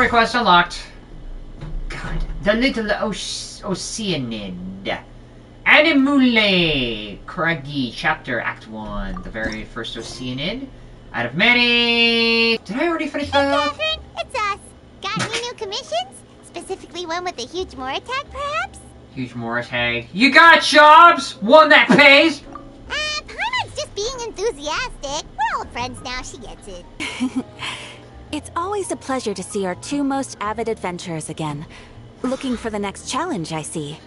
story quest unlocked. God, the little Oceanid. Animule Craggy Chapter Act 1. The very first Oceanid. Out of many. Did I already finish that off? Catherine, it's us. Got any new commissions? Specifically one with a huge more attack, perhaps? Huge more attack. You got jobs? One that pays? Paimon's just being enthusiastic. We're old friends now, she gets it. It's always a pleasure to see our two most avid adventurers again. Looking for the next challenge, I see.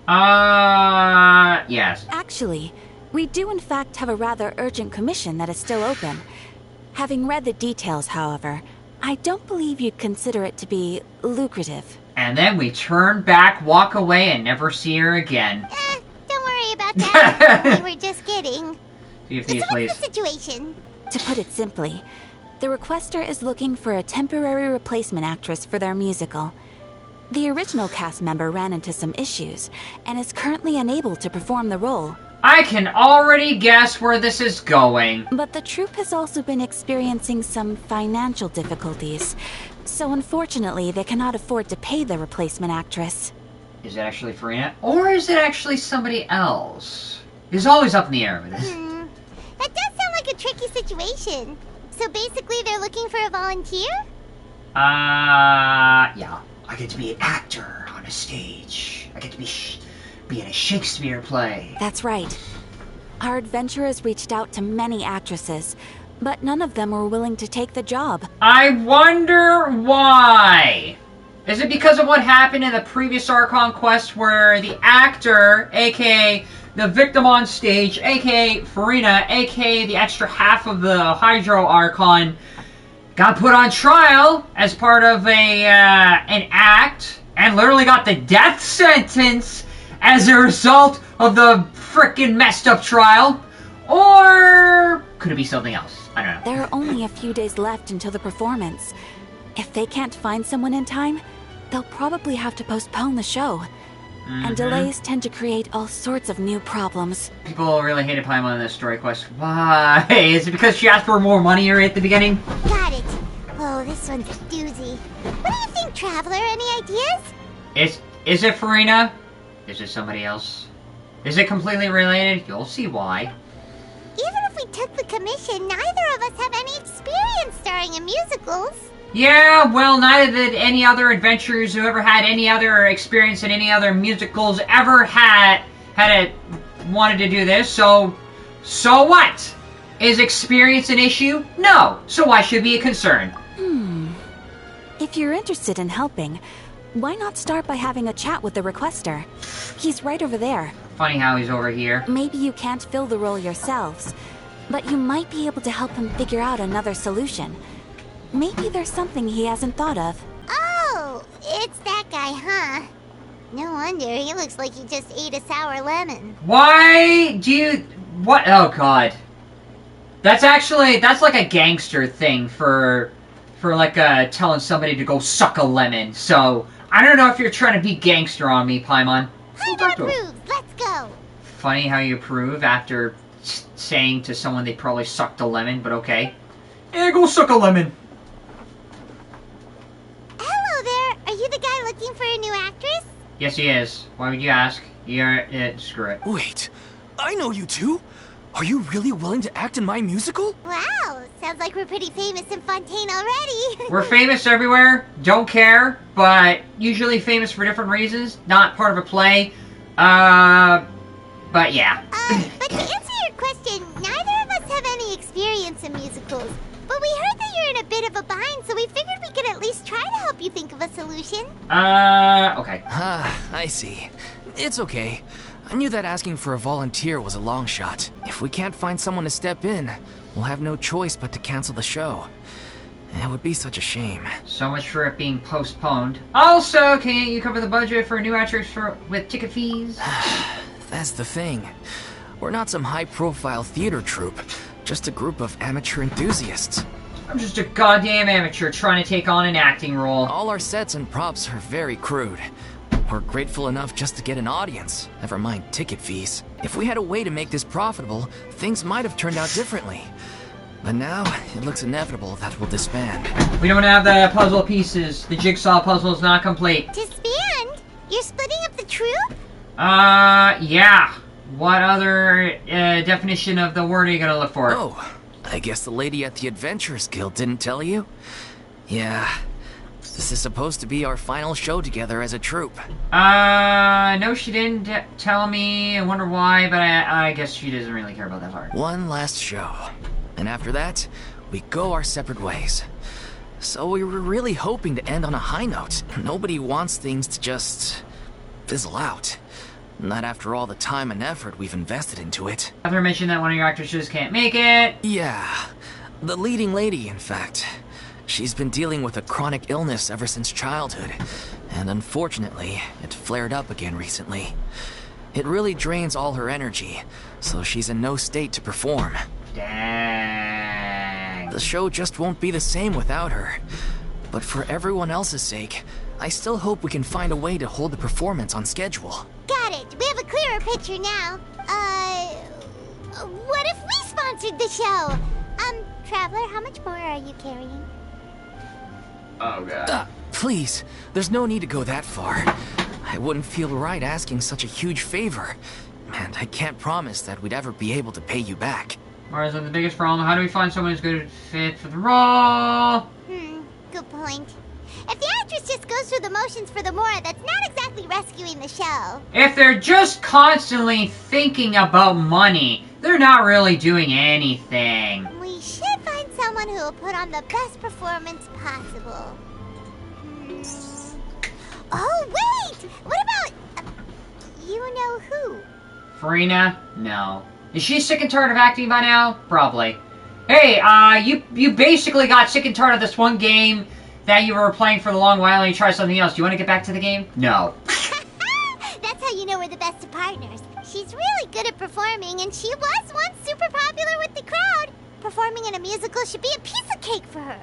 Yes. Actually, we do in fact have a rather urgent commission that is still open. Having read the details, however, I don't believe you'd consider it to be lucrative. And then we turn back, walk away, and never see her again. Don't worry about that. We were just kidding. See if these, please. What's the situation? To put it simply, the requester is looking for a temporary replacement actress for their musical. The original cast member ran into some issues, and is currently unable to perform the role. I can already guess where this is going. But the troupe has also been experiencing some financial difficulties, so unfortunately they cannot afford to pay the replacement actress. Is it actually Furina? Or is it actually somebody else? It's always up in the air with this. That does sound like a tricky situation. So basically they're looking for a volunteer? Yeah. I get to be an actor on a stage. I get to be in a Shakespeare play. That's right. Our adventurers reached out to many actresses, but none of them were willing to take the job. I wonder why. Is it because of what happened in the previous Archon quest where the actor, aka the victim on stage, aka Furina, aka the extra half of the Hydro Archon, got put on trial as part of an act and literally got the death sentence as a result of the frickin' messed up trial? Or could it be something else? I don't know. There are only a few days left until the performance. If they can't find someone in time, they'll probably have to postpone the show. And delays tend to create all sorts of new problems. People really hated Paimon in this story quest. Why? Is it because she asked for more money at the beginning? Got it. Oh, this one's a doozy. What do you think, Traveler? Any ideas? Is it Furina? Is it somebody else? Is it completely related? You'll see why. Even if we took the commission, neither of us have any experience starring in musicals. Yeah, well, neither did any other adventurers who ever had any other experience in any other musicals ever wanted to do this, so what? Is experience an issue? No, so why should it be a concern? If you're interested in helping, why not start by having a chat with the requester? He's right over there. Funny how he's over here. Maybe you can't fill the role yourselves, but you might be able to help him figure out another solution. Maybe there's something he hasn't thought of. Oh, it's that guy, huh? No wonder, he looks like he just ate a sour lemon. Why do you... What? Oh, God. That's like a gangster thing for like, telling somebody to go suck a lemon. So, I don't know if you're trying to be gangster on me, Paimon. Hyder approves, let's go. Funny how you approve after saying to someone they probably sucked a lemon, but okay. Yeah, go suck a lemon. Hello there, are you the guy looking for a new actress? Yes, he is. Why would you ask? Screw it. Wait, I know you two. Are you really willing to act in my musical? Wow, sounds like we're pretty famous in Fontaine already. We're famous everywhere, don't care, but usually famous for different reasons, not part of a play. But yeah. But to answer your question, neither of us have any experience in musicals. But we heard that you're in a bit of a bind, so we figured we could at least try to help you think of a solution. Okay. I see. It's okay. I knew that asking for a volunteer was a long shot. If we can't find someone to step in, we'll have no choice but to cancel the show. It would be such a shame. So much for it being postponed. Also, can you cover the budget for new actors with ticket fees? That's the thing. We're not some high-profile theater troupe, just a group of amateur enthusiasts. I'm just a goddamn amateur trying to take on an acting role. All our sets and props are very crude. We're grateful enough just to get an audience, never mind ticket fees. If we had a way to make this profitable, things might have turned out differently. But now, it looks inevitable that we'll disband. We don't have the puzzle pieces. The jigsaw puzzle is not complete. Disband? You're splitting up the troupe? Yeah. What other definition of the word are you gonna look for? Oh, I guess the lady at the Adventurers Guild didn't tell you? Yeah. This is supposed to be our final show together as a troupe. No, she didn't tell me. I wonder why, but I guess she doesn't really care about that part. One last show. And after that, we go our separate ways. So we were really hoping to end on a high note. Nobody wants things to just fizzle out. Not after all the time and effort we've invested into it. After mentioned that one of your actresses can't make it. Yeah, the leading lady, in fact. She's been dealing with a chronic illness ever since childhood, and unfortunately, it flared up again recently. It really drains all her energy, so she's in no state to perform. Dang. The show just won't be the same without her. But for everyone else's sake, I still hope we can find a way to hold the performance on schedule. Got it. We have a clearer picture now. What if we sponsored the show? Traveler, how much more are you carrying? Oh, God. Please, there's no need to go that far. I wouldn't feel right asking such a huge favor. And I can't promise that we'd ever be able to pay you back. Or is that the biggest problem? How do we find someone who's good fit for the role? Good point. If the actress just goes through the motions for the Mora, that's not exactly rescuing the show. If they're just constantly thinking about money, they're not really doing anything. We should find someone who will put on the best performance possible. Oh, wait! What about... you know who? Furina? No. Is she sick and tired of acting by now? Probably. Hey, you basically got sick and tired of this one game that you were playing for a long while and you tried something else. Do you want to get back to the game? No. That's how you know we're the best of partners. She's really good at performing, and she was once super popular with the crowd. Performing in a musical should be a piece of cake for her.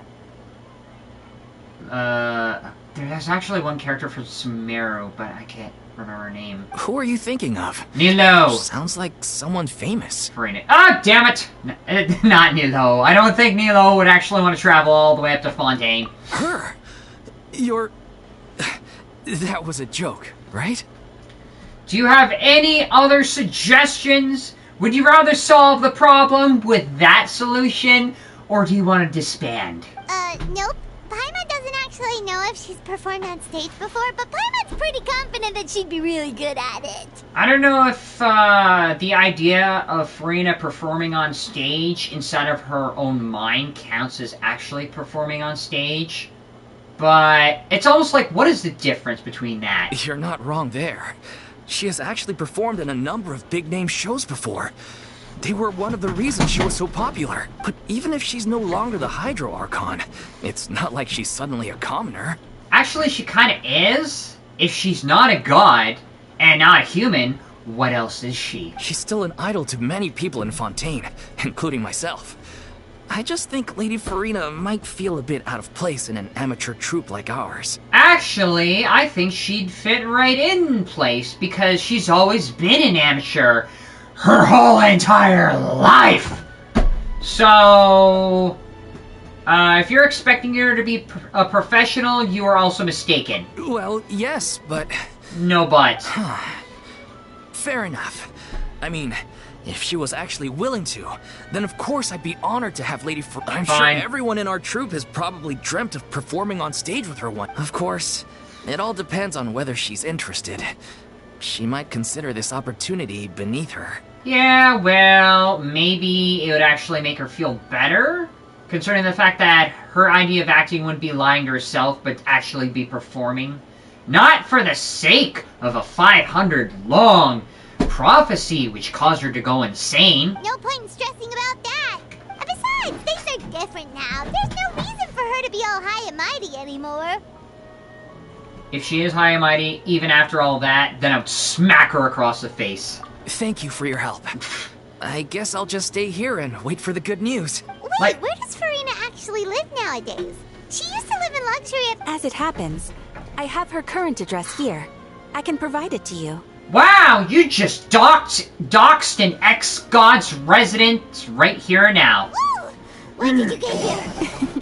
There's actually one character for Sumeru, but I can't remember her name. Who are you thinking of? Nilo! Sounds like someone famous. Furina. Ah, damn it! Not Nilo. I don't think Nilo would actually want to travel all the way up to Fontaine. Her? You're... That was a joke, right? Do you have any other suggestions? Would you rather solve the problem with that solution, or do you want to disband? Nope. Paimon doesn't actually know if she's performed on stage before, but Paimon's pretty confident that she'd be really good at it. I don't know if the idea of Furina performing on stage inside of her own mind counts as actually performing on stage. But it's almost like, what is the difference between that? You're not wrong there. She has actually performed in a number of big-name shows before. They were one of the reasons she was so popular. But even if she's no longer the Hydro Archon, it's not like she's suddenly a commoner. Actually, she kind of is. If she's not a god, and not a human, what else is she? She's still an idol to many people in Fontaine, including myself. I just think Lady Furina might feel a bit out of place in an amateur troupe like ours. Actually, I think she'd fit right in place, because she's always been an amateur her whole entire life! So... if you're expecting her to be a professional, you are also mistaken. Well, yes, but... No but. Fair enough. I mean, if she was actually willing to, then of course I'd be honored to have Lady I'm Fine. sure everyone in our troupe has probably dreamt of performing on stage with her one. Of course, it all depends on whether she's interested. She might consider this opportunity beneath her. Yeah, well, maybe it would actually make her feel better, concerning the fact that her idea of acting wouldn't be lying to herself, but actually be performing. Not for the sake of a 500-long prophecy which caused her to go insane. No point in stressing about that. And besides, things are different now. There's no reason for her to be all high and mighty anymore. If she is high and mighty, even after all that, then I would smack her across the face. Thank you for your help. I guess I'll just stay here and wait for the good news. Wait, where does Furina actually live nowadays? She used to live in luxury at... As it happens, I have her current address here. I can provide it to you. Wow, you just doxed an ex-god's residence right here and now. Ooh, When did you get here?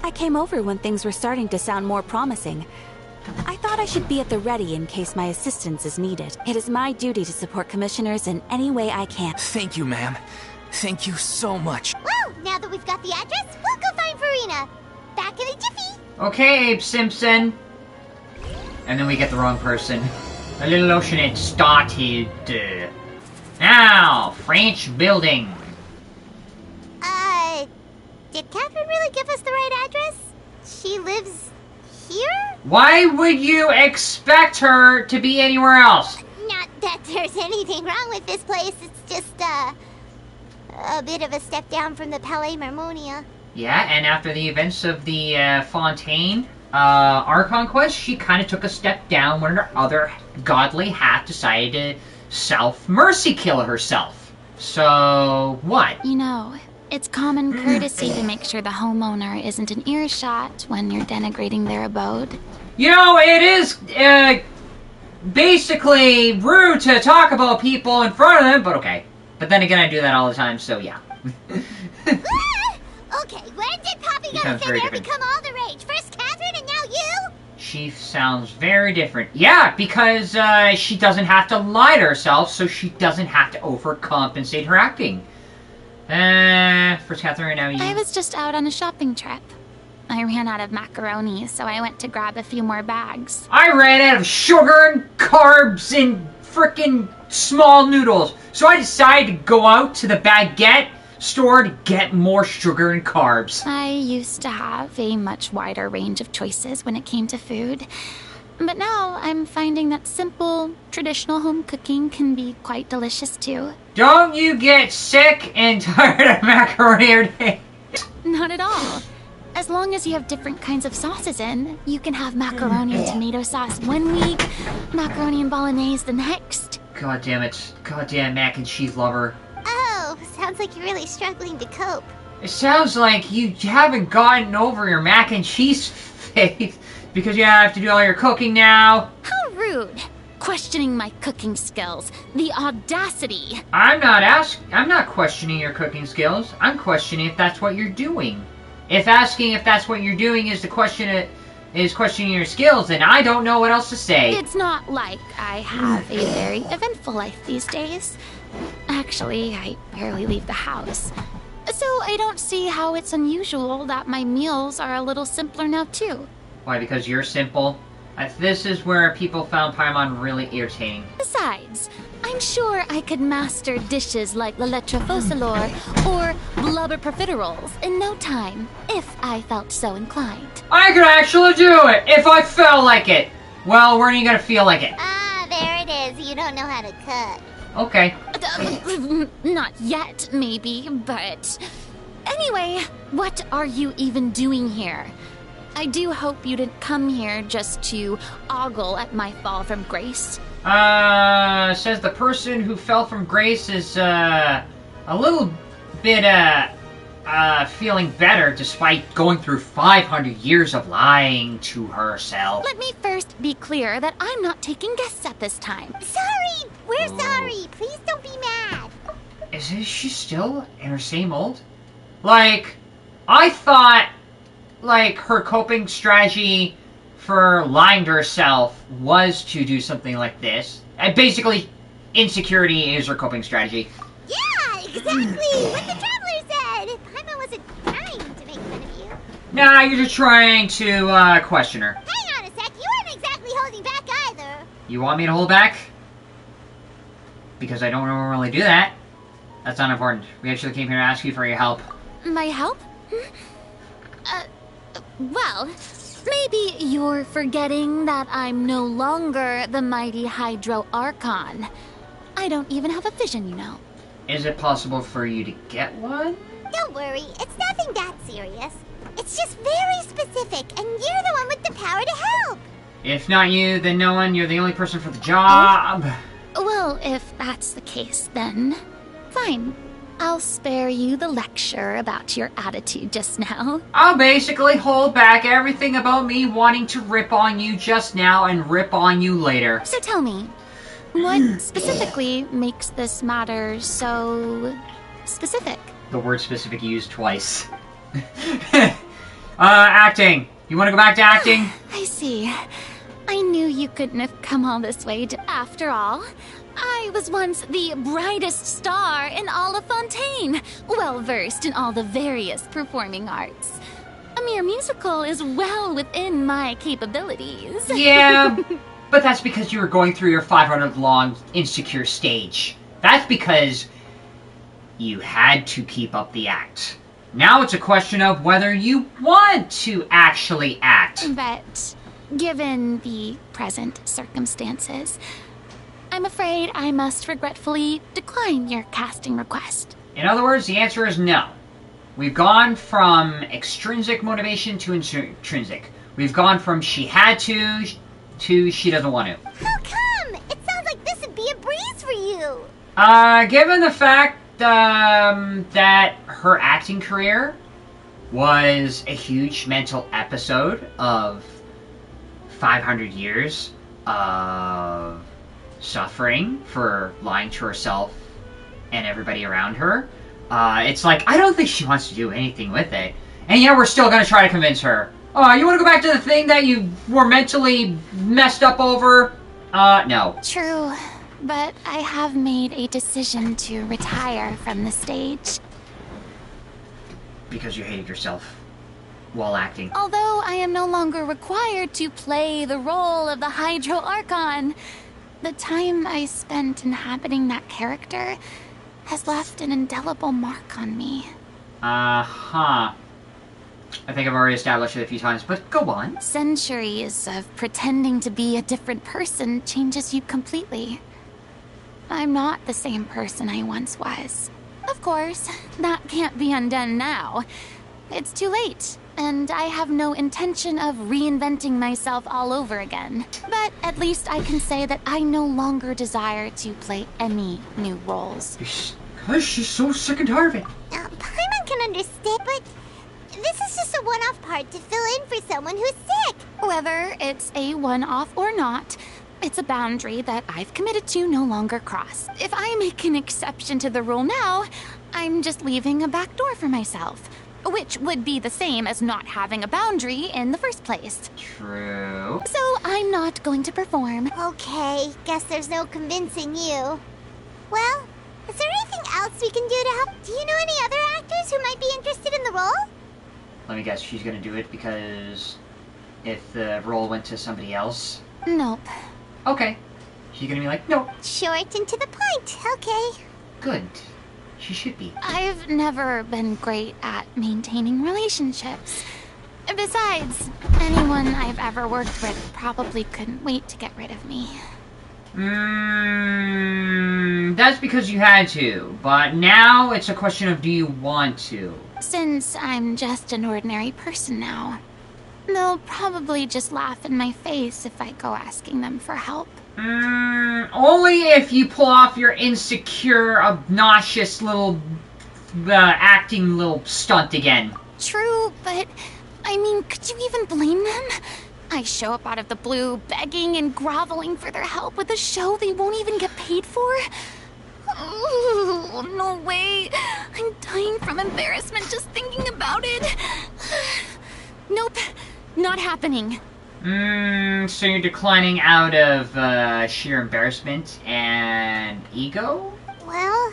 I came over when things were starting to sound more promising. I thought I should be at the ready in case my assistance is needed. It is my duty to support commissioners in any way I can. Thank you, ma'am. Thank you so much. Well, now that we've got the address, we'll go find Furina. Back in a jiffy. Okay, Abe Simpson. And then we get the wrong person. A little ocean had started. Now, French building. Did Catherine really give us the right address? She lives here? Why would you expect her to be anywhere else? Not that there's anything wrong with this place. It's just, a bit of a step down from the Palais Marmonia. Yeah, and after the events of the Fontaine Archon quest, she kind of took a step down when her other godly half decided to self-mercy kill herself. So, what? You know, it's common courtesy to make sure the homeowner isn't in earshot when you're denigrating their abode. You know, it is basically rude to talk about people in front of them, but okay. But then again, I do that all the time, so yeah. Okay, when did popping out of thin air become all the rage? First Catherine and now you? She sounds very different. Yeah, because she doesn't have to lie to herself, so she doesn't have to overcompensate her acting. First Catherine, now you. I was just out on a shopping trip. I ran out of macaroni, so I went to grab a few more bags. I ran out of sugar and carbs and frickin' small noodles, so I decided to go out to the baguette store to get more sugar and carbs. I used to have a much wider range of choices when it came to food. But now I'm finding that simple, traditional home cooking can be quite delicious too. Don't you get sick and tired of macaroni every day? Not at all. As long as you have different kinds of sauces in, you can have macaroni and tomato sauce one week, macaroni and bolognese the next. God damn it. Goddamn mac and cheese lover. Oh, sounds like you're really struggling to cope. It sounds like you haven't gotten over your mac and cheese phase because you have to do all your cooking now. How rude! Questioning my cooking skills. The audacity! I'm not questioning your cooking skills. I'm questioning if that's what you're doing. If asking if that's what you're doing is questioning your skills, then I don't know what else to say. It's not like I have a very eventful life these days. Actually, I barely leave the house. So I don't see how it's unusual that my meals are a little simpler now too. Why, because you're simple? This is where people found Paimon really irritating. Besides, I'm sure I could master dishes like la lettre focilor or blubber profiteroles in no time, if I felt so inclined. I could actually do it if I felt like it. Well, when are you gonna feel like it? Ah, there it is. You don't know how to cut. Okay. Not yet, maybe, but... Anyway, what are you even doing here? I do hope you didn't come here just to ogle at my fall from grace. Says the person who fell from grace is, a little bit, feeling better despite going through 500 years of lying to herself. Let me first be clear that I'm not taking guests at this time. Sorry! We're sorry. Please don't be mad. Is she still in her same old? Like, I thought, like, her coping strategy for lying to herself was to do something like this. Basically, insecurity is her coping strategy. Yeah, exactly! What the Traveler said! Paimon wasn't trying to make fun of you. Nah, you're just trying to, question her. Hang on a sec, you weren't exactly holding back either. You want me to hold back? Because I don't normally do that. That's not important. We actually came here to ask you for your help. My help? Well, maybe you're forgetting that I'm no longer the mighty Hydro Archon. I don't even have a vision, you know. Is it possible for you to get one? Don't worry, it's nothing that serious. It's just very specific, and you're the one with the power to help. If not you, then no one. You're the only person for the job. Well, if that's the case, then fine. I'll spare you the lecture about your attitude just now. I'll basically hold back everything about me wanting to rip on you just now and rip on you later. So tell me, what specifically makes this matter so specific? the word specific used twice. Acting. You want to go back to acting? I see. I knew you couldn't have come all this way after all. I was once the brightest star in all of Fontaine, well versed in all the various performing arts. A mere musical is well within my capabilities. Yeah, but that's because you were going through your 500-long insecure stage. That's because you had to keep up the act. Now it's a question of whether you want to actually act. But given the present circumstances, I'm afraid I must regretfully decline your casting request. In other words, the answer is no. We've gone from extrinsic motivation to intrinsic. We've gone from she had to she doesn't want to. How come? It sounds like this would be a breeze for you. Given the fact that her acting career was a huge mental episode of 500 years of suffering for lying to herself and everybody around her, it's like, I don't think she wants to do anything with it. And yeah, we're still gonna try to convince her. You wanna go back to the thing that you were mentally messed up over? No. True, but I have made a decision to retire from the stage. Because you hated yourself while acting. Although I am no longer required to play the role of the Hydro Archon, the time I spent inhabiting that character has left an indelible mark on me. Uh-huh. I think I've already established it a few times, but go on. Centuries of pretending to be a different person changes you completely. I'm not the same person I once was. Of course, that can't be undone now. It's too late, and I have no intention of reinventing myself all over again. But at least I can say that I no longer desire to play any new roles. Because she's so sick and tired of it. Paimon can understand, but this is just a one-off part to fill in for someone who's sick. Whether it's a one-off or not, it's a boundary that I've committed to no longer cross. If I make an exception to the rule now, I'm just leaving a back door for myself, which would be the same as not having a boundary in the first place. True. So I'm not going to perform. Okay, guess there's no convincing you. Well, is there anything else we can do to help? Do you know any other actors who might be interested in the role? Let me guess, she's gonna do it because if the role went to somebody else... Nope. Okay. She's gonna be like, no. Short and to the point, okay. Good. She should be. I've never been great at maintaining relationships. Besides, anyone I've ever worked with probably couldn't wait to get rid of me. That's because you had to. But now it's a question of do you want to? Since I'm just an ordinary person now, they'll probably just laugh in my face if I go asking them for help. Only if you pull off your insecure, obnoxious little acting little stunt again. True, but I mean, could you even blame them? I show up out of the blue, begging and groveling for their help with a show they won't even get paid for? Oh, no way. I'm dying from embarrassment just thinking about it. Nope, not happening. So you're declining out of sheer embarrassment and ego? Well,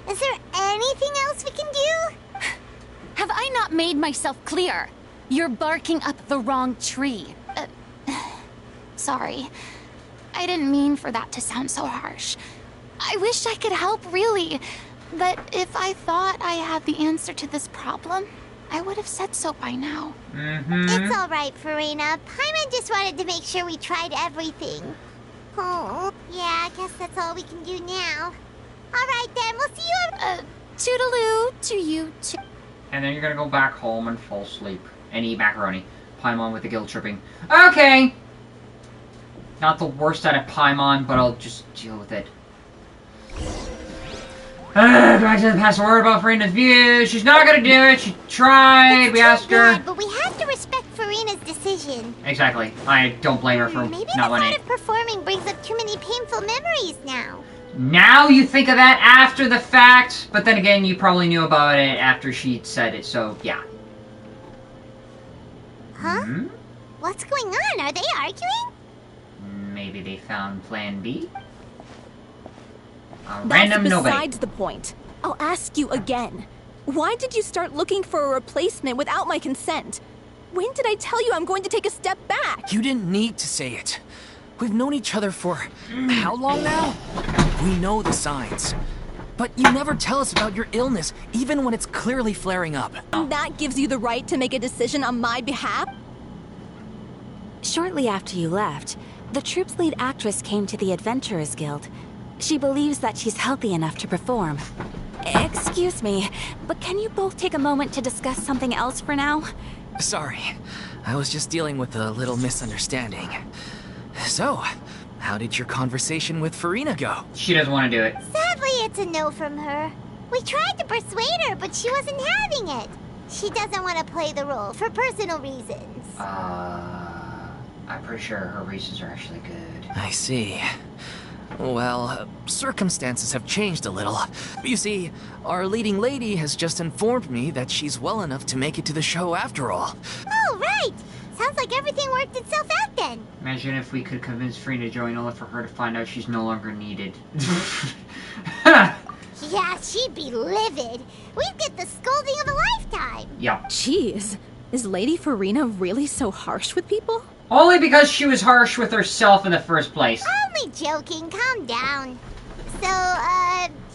is there anything else we can do? Have I not made myself clear? You're barking up the wrong tree. Sorry. I didn't mean for that to sound so harsh. I wish I could help, really. But if I thought I had the answer to this problem, I would have said so by now. It's all right, Furina. Paimon just wanted to make sure we tried everything. Oh, yeah, I guess that's all we can do now. All right, then. We'll see you... Toodaloo to you, too. And then you're gonna go back home and fall asleep. And eat macaroni. Paimon with the guilt tripping. Okay! Not the worst out of Paimon, but I'll just deal with it. Back to the past word about Furina's views. She's not gonna do it. She tried. We asked her. But we have to respect Furina's decision. Exactly. I don't blame her for Maybe not the wanting thought of performing brings up too many painful memories now. Now you think of that after the fact, but then again, you probably knew about it after she said it, so yeah. Huh? Hmm? What's going on? Are they arguing? Maybe they found Plan B? A That's random besides nobody. the point. I'll ask you again. Why did you start looking for a replacement without my consent? When did I tell you I'm going to take a step back? You didn't need to say it. We've known each other for how long now? We know the signs. But you never tell us about your illness, even when it's clearly flaring up. And that gives you the right to make a decision on my behalf? Shortly after you left, the troup's lead actress came to the Adventurers Guild. She believes that she's healthy enough to perform. Excuse me, but can you both take a moment to discuss something else for now? Sorry, I was just dealing with a little misunderstanding. So, how did your conversation with Furina go? She doesn't want to do it. Sadly, it's a no from her. We tried to persuade her, but she wasn't having it. She doesn't want to play the role for personal reasons. I'm pretty sure her reasons are actually good. I see. Well, circumstances have changed a little. You see, our leading lady has just informed me that she's well enough to make it to the show after all. Oh, right! Sounds like everything worked itself out then. Imagine if we could convince Furina to join only for her to find out she's no longer needed. Yeah, she'd be livid. We'd get the scolding of a lifetime. Yep. Jeez, is Lady Furina really so harsh with people? Only because she was harsh with herself in the first place. Only joking, calm down. So,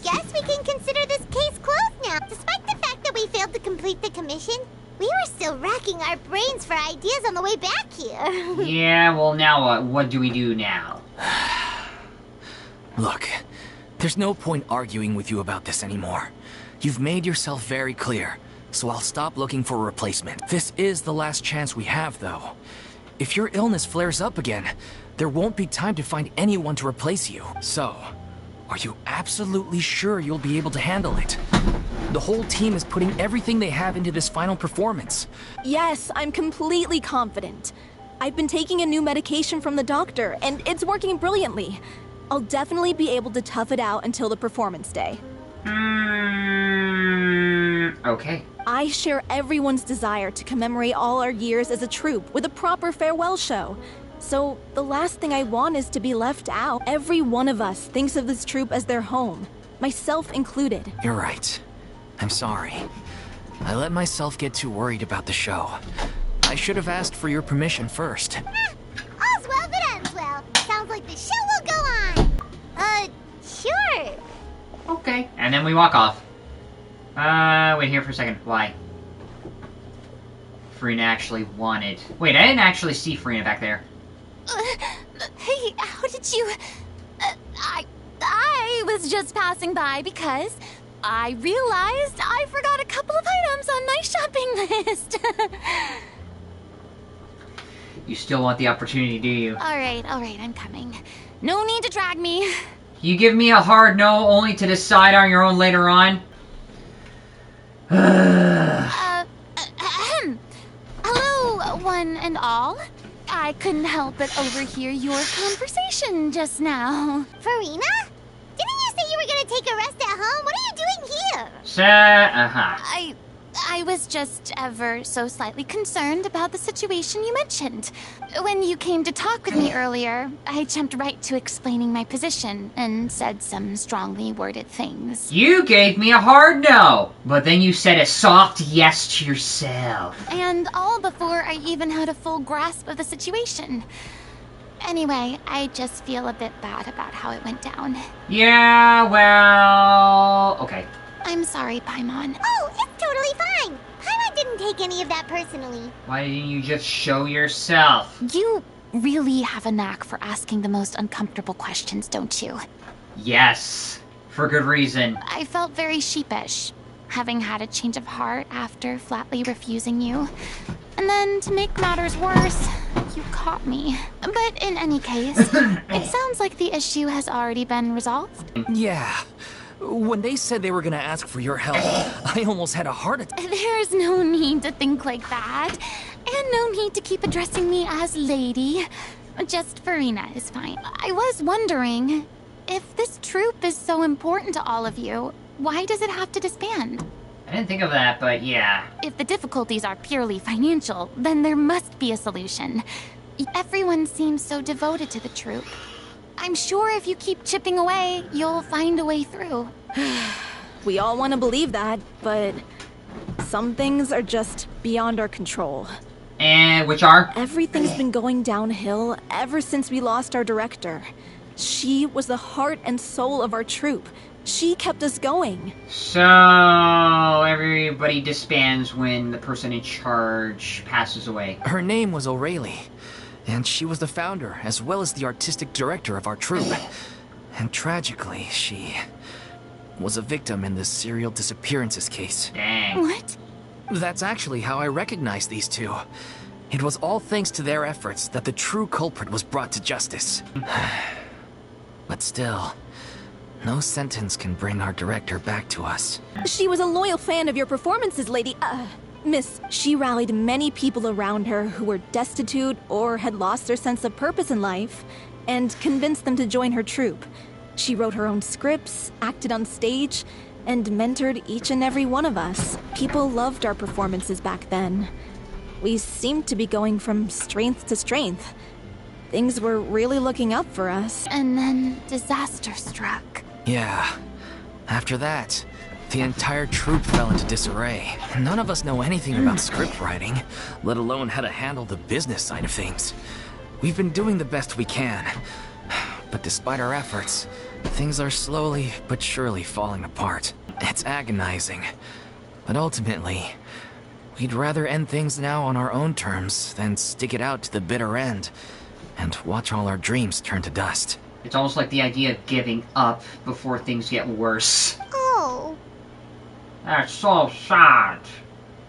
guess we can consider this case closed now. Despite the fact that we failed to complete the commission, we were still racking our brains for ideas on the way back here. Yeah, well now what? What do we do now? Look, there's no point arguing with you about this anymore. You've made yourself very clear, so I'll stop looking for a replacement. This is the last chance we have, though. If your illness flares up again, there won't be time to find anyone to replace you. So, are you absolutely sure you'll be able to handle it? The whole team is putting everything they have into this final performance. Yes, I'm completely confident. I've been taking a new medication from the doctor, and it's working brilliantly. I'll definitely be able to tough it out until the performance day. Okay. I share everyone's desire to commemorate all our years as a troupe with a proper farewell show. So, the last thing I want is to be left out. Every one of us thinks of this troupe as their home, myself included. You're right. I'm sorry. I let myself get too worried about the show. I should have asked for your permission first. All's well that ends well. Sounds like the show will go on. Sure. Okay. And then we walk off. Wait here for a second. Why? Furina actually wanted... Wait, I didn't actually see Furina back there. Hey, how did you... I was just passing by because I realized I forgot a couple of items on my shopping list. You still want the opportunity, do you? Alright, I'm coming. No need to drag me. You give me a hard no only to decide on your own later on? Hello, one and all. I couldn't help but overhear your conversation just now. Furina? Didn't you say you were gonna take a rest at home? What are you doing here? I was just ever so slightly concerned about the situation you mentioned. When you came to talk with me earlier, I jumped right to explaining my position and said some strongly worded things. You gave me a hard no, but then you said a soft yes to yourself. And all before I even had a full grasp of the situation. Anyway, I just feel a bit bad about how it went down. Yeah, well... Okay. I'm sorry, Paimon. Oh, it's totally fine. Paimon didn't take any of that personally. Why didn't you just show yourself? You really have a knack for asking the most uncomfortable questions, don't you? Yes. For good reason. I felt very sheepish, having had a change of heart after flatly refusing you. And then, to make matters worse, you caught me. But in any case, it sounds like the issue has already been resolved. Yeah. When they said they were gonna ask for your help, I almost had a heart attack. There's no need to think like that. And no need to keep addressing me as lady. Just Furina is fine. I was wondering If this troupe is so important to all of you, why does it have to disband? I didn't think of that, but yeah. If the difficulties are purely financial, then there must be a solution. Everyone seems so devoted to the troupe. I'm sure if you keep chipping away, you'll find a way through. We all want to believe that, but some things are just beyond our control. And which are? Everything's been going downhill ever since we lost our director. She was the heart and soul of our troupe. She kept us going. So everybody disbands when the person in charge passes away. Her name was O'Reilly, and she was the founder as well as the artistic director of our troupe. And tragically, she was a victim in the serial disappearances case. Dang. What? That's actually how I recognized these two. It was all thanks to their efforts that the true culprit was brought to justice. But still, no sentence can bring our director back to us. She was a loyal fan of your performances, Miss. She rallied many people around her who were destitute or had lost their sense of purpose in life, and convinced them to join her troupe. She wrote her own scripts, acted on stage, and mentored each and every one of us. People loved our performances back then. We seemed to be going from strength to strength. Things were really looking up for us. And then disaster struck. Yeah. After that, the entire troupe fell into disarray. None of us know anything about script writing, let alone how to handle the business side of things. We've been doing the best we can, but despite our efforts, things are slowly but surely falling apart. It's agonizing, but ultimately, we'd rather end things now on our own terms than stick it out to the bitter end and watch all our dreams turn to dust. It's almost like the idea of giving up before things get worse. Oh. That's so sad.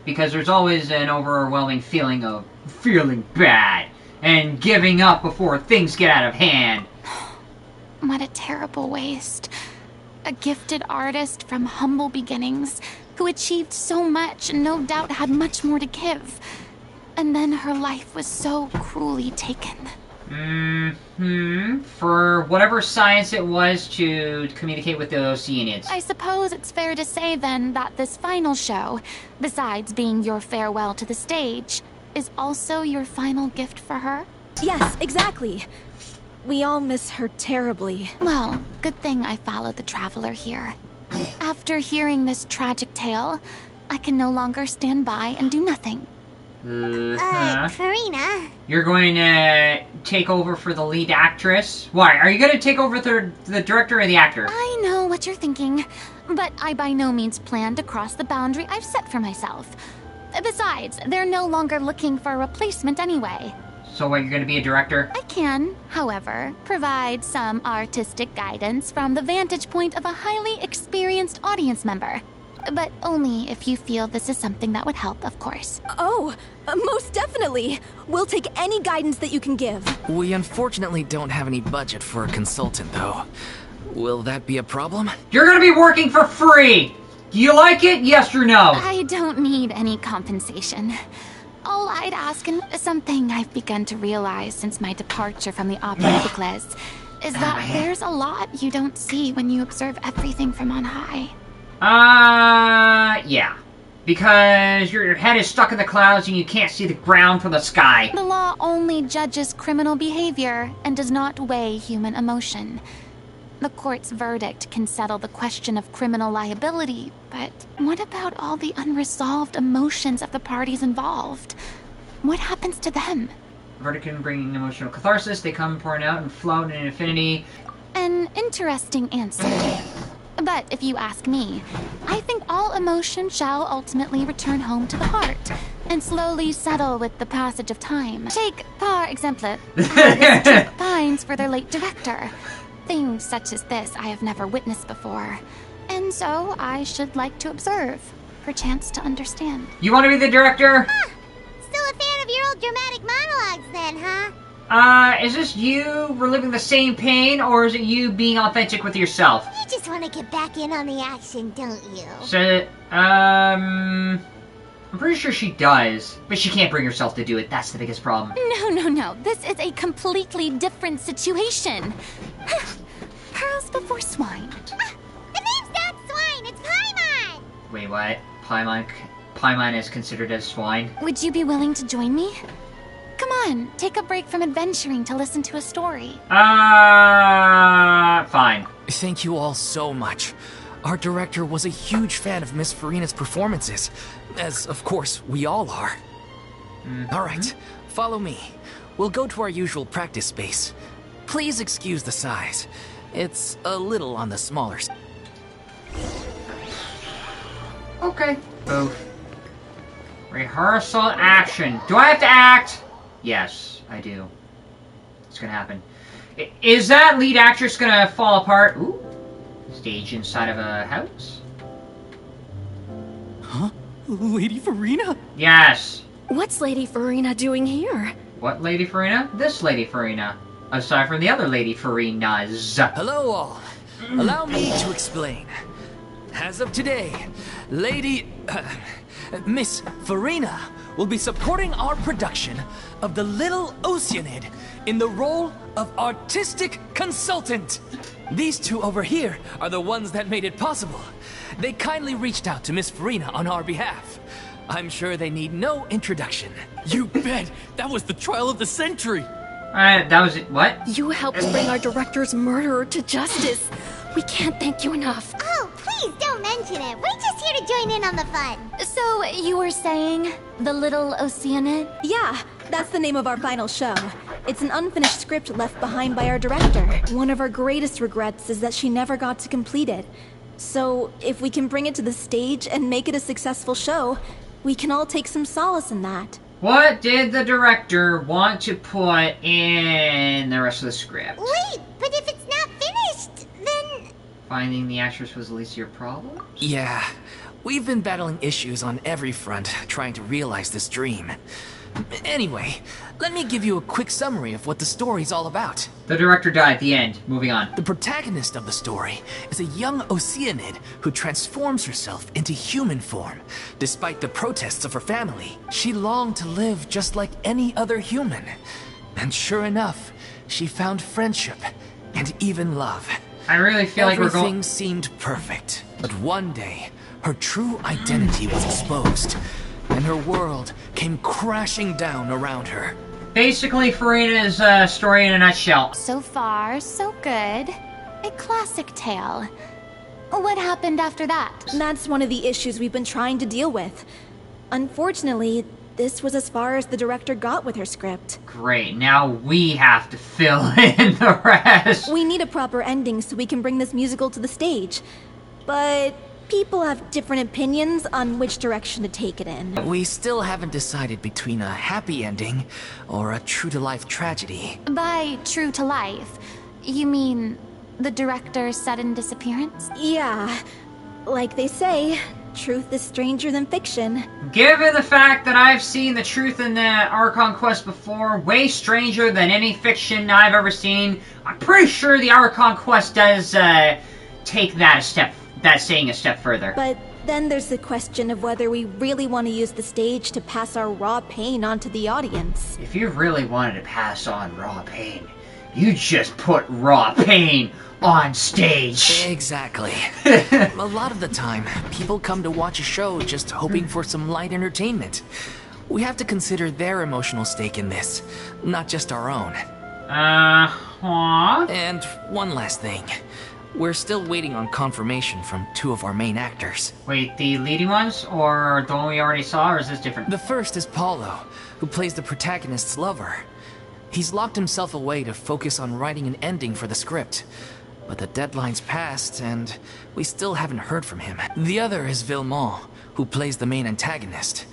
Because there's always an overwhelming feeling of feeling bad and giving up before things get out of hand. What a terrible waste. A gifted artist from humble beginnings who achieved so much and no doubt had much more to give. And then her life was so cruelly taken. For whatever science it was to communicate with the Oceanids. I suppose it's fair to say then that this final show, besides being your farewell to the stage, is also your final gift for her? Yes, exactly. We all miss her terribly. Well, good thing I followed the traveler here. After hearing this tragic tale, I can no longer stand by and do nothing. Furina. You're going to take over for the lead actress? Why? Are you going to take over the director or the actor? I know what you're thinking, but I by no means plan to cross the boundary I've set for myself. Besides, they're no longer looking for a replacement anyway. So what, you're going to be a director? I can, however, provide some artistic guidance from the vantage point of a highly experienced audience member. But only if you feel this is something that would help, of course. Oh, most definitely. We'll take any guidance that you can give. We unfortunately don't have any budget for a consultant, though. Will that be a problem? You're going to be working for free! Do you like it? Yes or no? I don't need any compensation. All I'd ask, and something I've begun to realize since my departure from the Opera Epicles, is that there's a lot you don't see when you observe everything from on high. Yeah. Because your head is stuck in the clouds and you can't see the ground from the sky. The law only judges criminal behavior and does not weigh human emotion. The court's verdict can settle the question of criminal liability, but what about all the unresolved emotions of the parties involved? What happens to them? The verdict can bring emotional catharsis. They come pouring out and float in infinity. An interesting answer. But if you ask me, I think all emotion shall ultimately return home to the heart and slowly settle with the passage of time. Take, par exemple, how this troupe pines for their late director. Things such as this I have never witnessed before, and so I should like to observe, perchance to understand. You want to be the director? Still a fan of your old dramatic monologues then, huh? Is this you reliving the same pain, or is it you being authentic with yourself? You just want to get back in on the action, don't you? So, I'm pretty sure she does, but she can't bring herself to do it. That's the biggest problem. No. This is a completely different situation. Pearls before swine. Ah, the name's not Swine, it's Paimon! Wait, what? Paimon is considered as swine? Would you be willing to join me? Come on, take a break from adventuring to listen to a story. Fine. Thank you all so much. Our director was a huge fan of Miss Furina's performances, as of course we all are. All right, follow me. We'll go to our usual practice space. Please excuse the size. It's a little on the smaller side. Okay. Both. Rehearsal action. Do I have to act? Yes, I do. It's gonna happen. Is that lead actress gonna fall apart? Ooh. Stage inside of a house? Huh? Lady Furina? Yes. What's Lady Furina doing here? What Lady Furina? This Lady Furina. Aside from the other Lady Furina's. Hello all. Allow me to explain. As of today, Miss Furina will be supporting our production of The Little Oceanid in the role of artistic consultant. These two over here are the ones that made it possible. They kindly reached out to Miss Furina on our behalf. I'm sure they need no introduction. You bet! That was the trial of the century! That was it. What? You helped bring our director's murderer to justice. We can't thank you enough. Oh, please don't mention it. We're just here to join in on the fun. So, you were saying The Little Oceanid? Yeah, that's the name of our final show. It's an unfinished script left behind by our director. One of our greatest regrets is that she never got to complete it. So, if we can bring it to the stage and make it a successful show, we can all take some solace in that. What did the director want to put in the rest of the script? Wait, but if it's not finished, then... Finding the actress was the least of your problem? Yeah, we've been battling issues on every front trying to realize this dream. Anyway, let me give you a quick summary of what the story's all about. The director died at the end. Moving on. The protagonist of the story is a young Oceanid who transforms herself into human form, despite the protests of her family. She longed to live just like any other human. And sure enough, she found friendship and even love. I really feel like we're Everything going... seemed perfect, but one day, her true identity was exposed, and her world came crashing down around her. Basically, Furina's story in a nutshell. So far, so good. A classic tale. What happened after that? That's one of the issues we've been trying to deal with. Unfortunately, this was as far as the director got with her script. Great, now we have to fill in the rest. We need a proper ending so we can bring this musical to the stage. But people have different opinions on which direction to take it in. We still haven't decided between a happy ending or a true-to-life tragedy. By true to life, you mean the director's sudden disappearance? Yeah, like they say, truth is stranger than fiction. Given the fact that I've seen the truth in the Archon Quest before, way stranger than any fiction I've ever seen, I'm pretty sure the Archon Quest does take that saying a step further. But then there's the question of whether we really want to use the stage to pass our raw pain onto the audience. If you really wanted to pass on raw pain, you just put raw pain on stage. Exactly. A lot of the time, people come to watch a show just hoping for some light entertainment. We have to consider their emotional stake in this, not just our own. And one last thing. We're still waiting on confirmation from two of our main actors. Wait, the leading ones? Or the one we already saw, or is this different? The first is Paulo, who plays the protagonist's lover. He's locked himself away to focus on writing an ending for the script. But the deadline's passed, and we still haven't heard from him. The other is Villemont, who plays the main antagonist.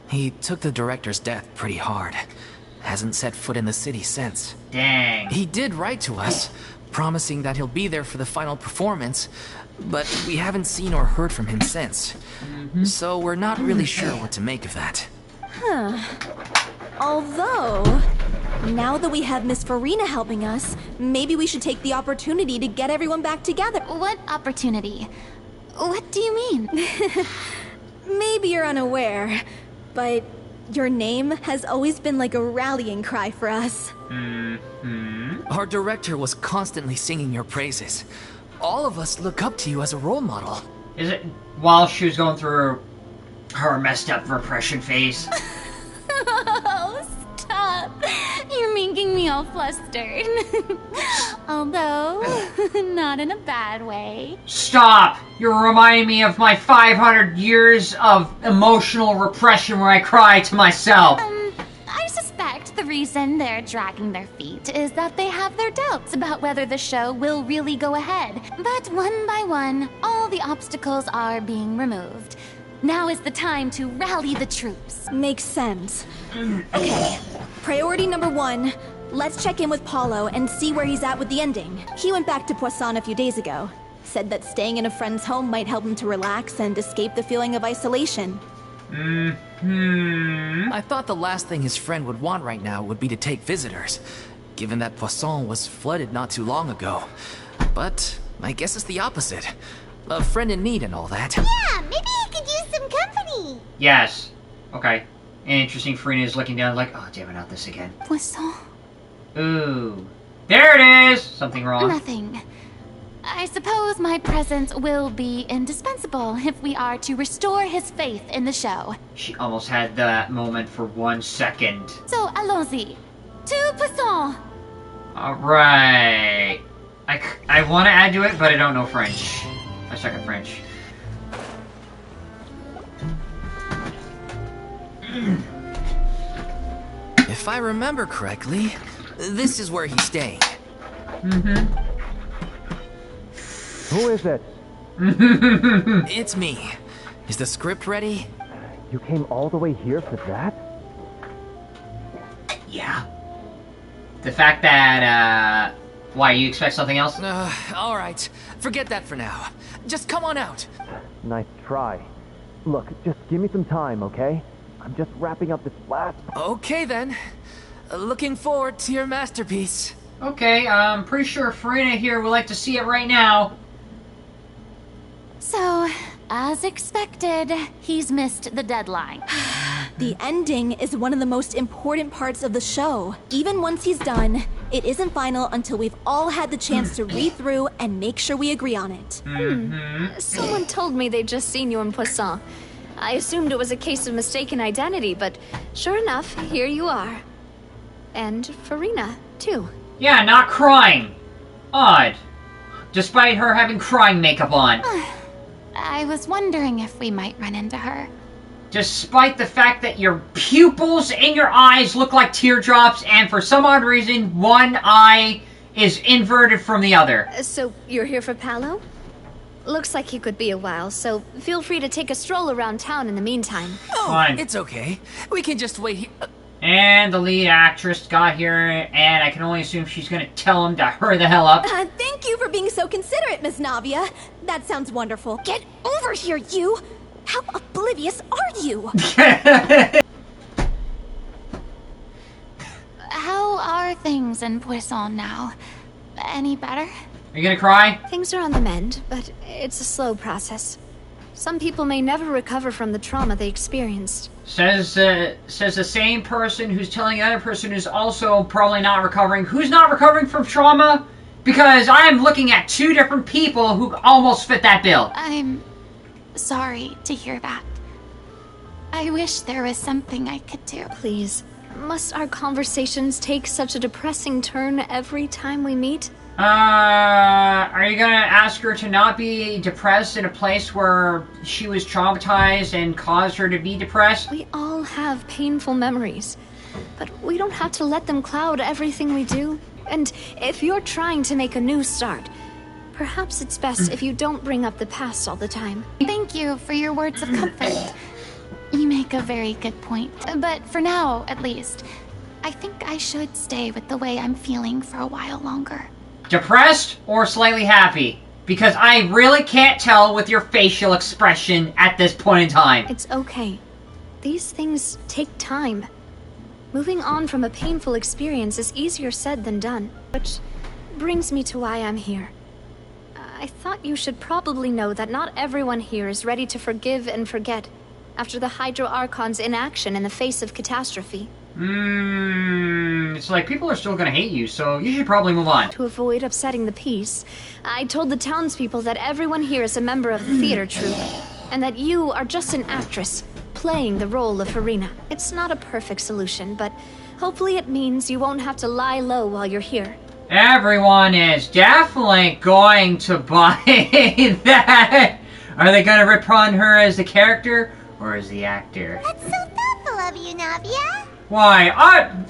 He took the director's death pretty hard. Hasn't set foot in the city since. Dang. He did write to us, promising that he'll be there for the final performance, but we haven't seen or heard from him since. So we're not really sure what to make of that. Although, now that we have Miss Furina helping us, maybe we should take the opportunity to get everyone back together. What opportunity? What do you mean? Maybe you're unaware, but your name has always been like a rallying cry for us. Our director was constantly singing your praises. All of us look up to you as a role model. Is it while she was going through her messed up repression phase? Oh, stop. You're making me all flustered. Although, not in a bad way. Stop! You're reminding me of my 500 years of emotional repression where I cry to myself. I suspect the reason they're dragging their feet is that they have their doubts about whether the show will really go ahead. But one by one, all the obstacles are being removed. Now is the time to rally the troops. Makes sense. Okay, priority number 1. Let's check in with Paulo and see where he's at with the ending. He went back to Poisson a few days ago. Said that staying in a friend's home might help him to relax and escape the feeling of isolation. I thought the last thing his friend would want right now would be to take visitors, given that Poisson was flooded not too long ago. But I guess it's the opposite. A friend in need and all that. Yeah, maybe he could use some company. Yes. Okay. Interesting, Furina is looking down like, oh damn it, not this again. Poisson? Ooh. There it is! Something wrong. Nothing. I suppose my presence will be indispensable if we are to restore his faith in the show. She almost had that moment for 1 second. So, allons-y. To Poisson! Alright. I want to add to it, but I don't know French. I suck at French. If I remember correctly, this is where he's staying. Who is it? It's me. Is the script ready? You came all the way here for that? Yeah. The fact that, why, you expect something else? Alright. Forget that for now. Just come on out. Nice try. Look, just give me some time, okay? I'm just wrapping up this last... Okay then. Looking forward to your masterpiece. Okay, I'm pretty sure Furina here would like to see it right now. So, as expected, he's missed the deadline. The ending is one of the most important parts of the show. Even once he's done, it isn't final until we've all had the chance to read through and make sure we agree on it. Someone told me they'd just seen you in Poisson. I assumed it was a case of mistaken identity, but sure enough, here you are. And Furina, too. Yeah, not crying. Odd. Despite her having crying makeup on. I was wondering if we might run into her. Despite the fact that your pupils in your eyes look like teardrops, and for some odd reason, one eye is inverted from the other. So, you're here for Paolo? Looks like he could be a while, so feel free to take a stroll around town in the meantime. Oh, Fine. it's okay. We can just wait here. And the lead actress got here, and I can only assume she's gonna tell him to hurry the hell up. Thank you for being so considerate, Miss Navia. That sounds wonderful. Get over here, you! How oblivious are you? How are things in Poisson now? Any better? Are you gonna cry? Things are on the mend, but it's a slow process. Some people may never recover from the trauma they experienced. Says the same person who's telling the other person who's also probably not recovering. Who's not recovering from trauma? Because I am looking at 2 different people who almost fit that bill. I'm sorry to hear that. I wish there was something I could do. Please, must our conversations take such a depressing turn every time we meet? Are you gonna ask her to not be depressed in a place where she was traumatized and caused her to be depressed? We all have painful memories, but we don't have to let them cloud everything we do. And if you're trying to make a new start, perhaps it's best if you don't bring up the past all the time. Thank you for your words of comfort. You make a very good point. But for now, at least, I think I should stay with the way I'm feeling for a while longer. Depressed or slightly happy? Because I really can't tell with your facial expression at this point in time. It's okay. These things take time. Moving on from a painful experience is easier said than done. Which brings me to why I'm here. I thought you should probably know that not everyone here is ready to forgive and forget after the Hydro Archon's inaction in the face of catastrophe. It's like people are still gonna hate you, so you should probably move on. To avoid upsetting the peace, I told the townspeople that everyone here is a member of the theater troupe, and that you are just an actress playing the role of Furina. It's not a perfect solution, but hopefully it means you won't have to lie low while you're here. Everyone is definitely going to buy that. Are they gonna rip on her as the character or as the actor? That's so thoughtful of you, Navia. Why,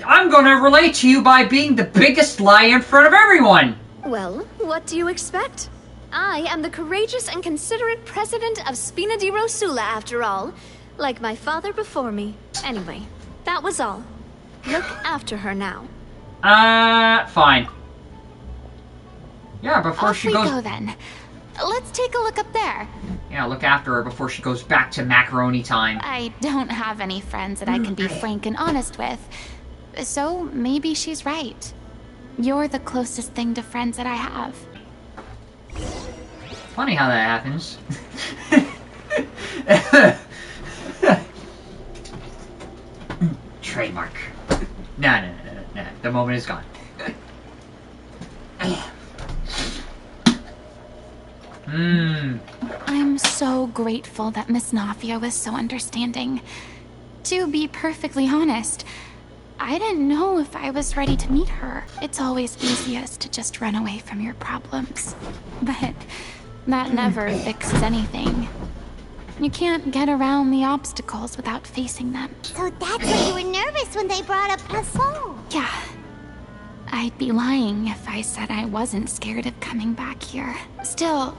I'm gonna relate to you by being the biggest lie in front of everyone. Well, what do you expect? I am the courageous and considerate president of Spina di Rosula, after all. Like my father before me. Anyway, that was all. Look after her now. Fine. Yeah, before Off she we goes... go then. Let's take a look up there. Yeah, look after her before she goes back to macaroni time. I don't have any friends that I can be frank and honest with. So maybe she's right. You're the closest thing to friends that I have. Funny how that happens. Trademark. No. The moment is gone. I'm so grateful that Miss Nafia was so understanding. To be perfectly honest, I didn't know if I was ready to meet her. It's always easiest to just run away from your problems. But that never fixes anything. You can't get around the obstacles without facing them. So that's why you were nervous when they brought up Poisson. Yeah. I'd be lying if I said I wasn't scared of coming back here. Still,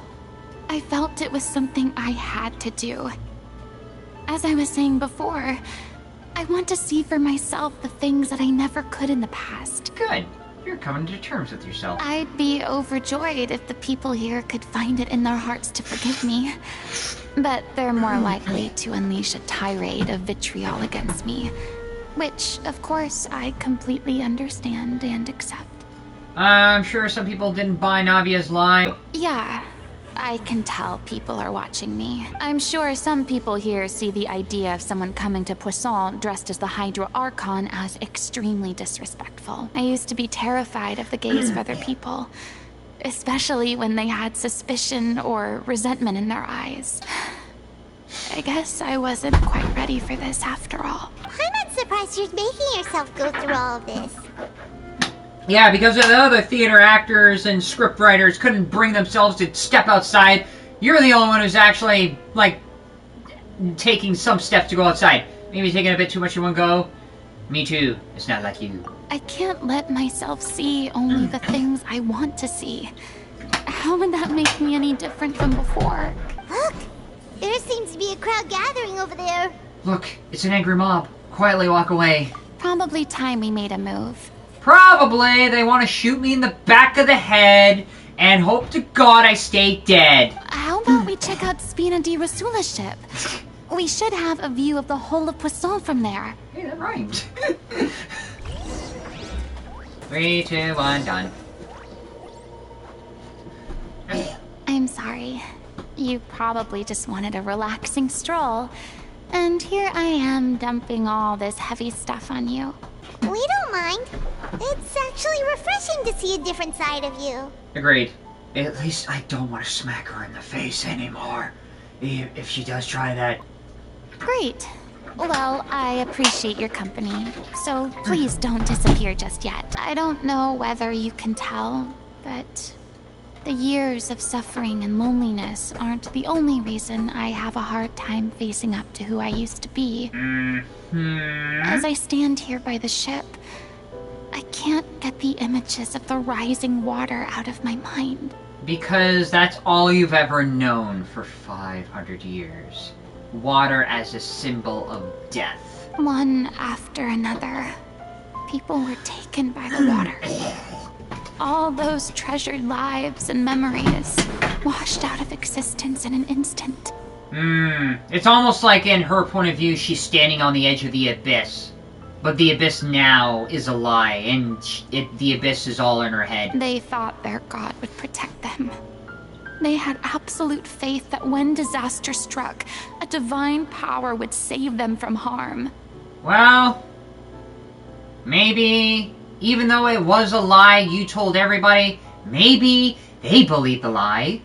I felt it was something I had to do. As I was saying before, I want to see for myself the things that I never could in the past. Good. You're coming to terms with yourself. I'd be overjoyed if the people here could find it in their hearts to forgive me. But they're more likely to unleash a tirade of vitriol against me. Which, of course, I completely understand and accept. I'm sure some people didn't buy Navia's lie. Yeah, I can tell people are watching me. I'm sure some people here see the idea of someone coming to Poisson dressed as the Hydra Archon as extremely disrespectful. I used to be terrified of the gaze of other people, especially when they had suspicion or resentment in their eyes. I guess I wasn't quite ready for this after all. I'm not surprised you're making yourself go through all of this. Yeah, because the other theater actors and script writers couldn't bring themselves to step outside. You're the only one who's actually, like, taking some steps to go outside. Maybe taking a bit too much in one go. Me too. It's not like you. I can't let myself see only the things I want to see. How would that make me any different from before? Look! There seems to be a crowd gathering over there. Look, it's an angry mob. Quietly walk away. Probably time we made a move. Probably they want to shoot me in the back of the head and hope to God I stay dead. How about we check out Spina di Rosula's ship? We should have a view of the whole of Poisson from there. Hey, that rhymed. 3, 2, 1, done. I'm sorry. You probably just wanted a relaxing stroll. And here I am dumping all this heavy stuff on you. We don't mind. It's actually refreshing to see a different side of you. Agreed. At least I don't want to smack her in the face anymore. If she does try that. Great. Well, I appreciate your company, so please don't disappear just yet. I don't know whether you can tell, but the years of suffering and loneliness aren't the only reason I have a hard time facing up to who I used to be. As I stand here by the ship, I can't get the images of the rising water out of my mind. Because that's all you've ever known for 500 years. Water as a symbol of death. One after another, people were taken by the water. All those treasured lives and memories washed out of existence in an instant. It's almost like in her point of view, she's standing on the edge of the abyss. But the abyss now is a lie, and the abyss is all in her head. They thought their god would protect them. They had absolute faith that when disaster struck, a divine power would save them from harm. Well, Maybe, even though it was a lie you told everybody, maybe they believed the lie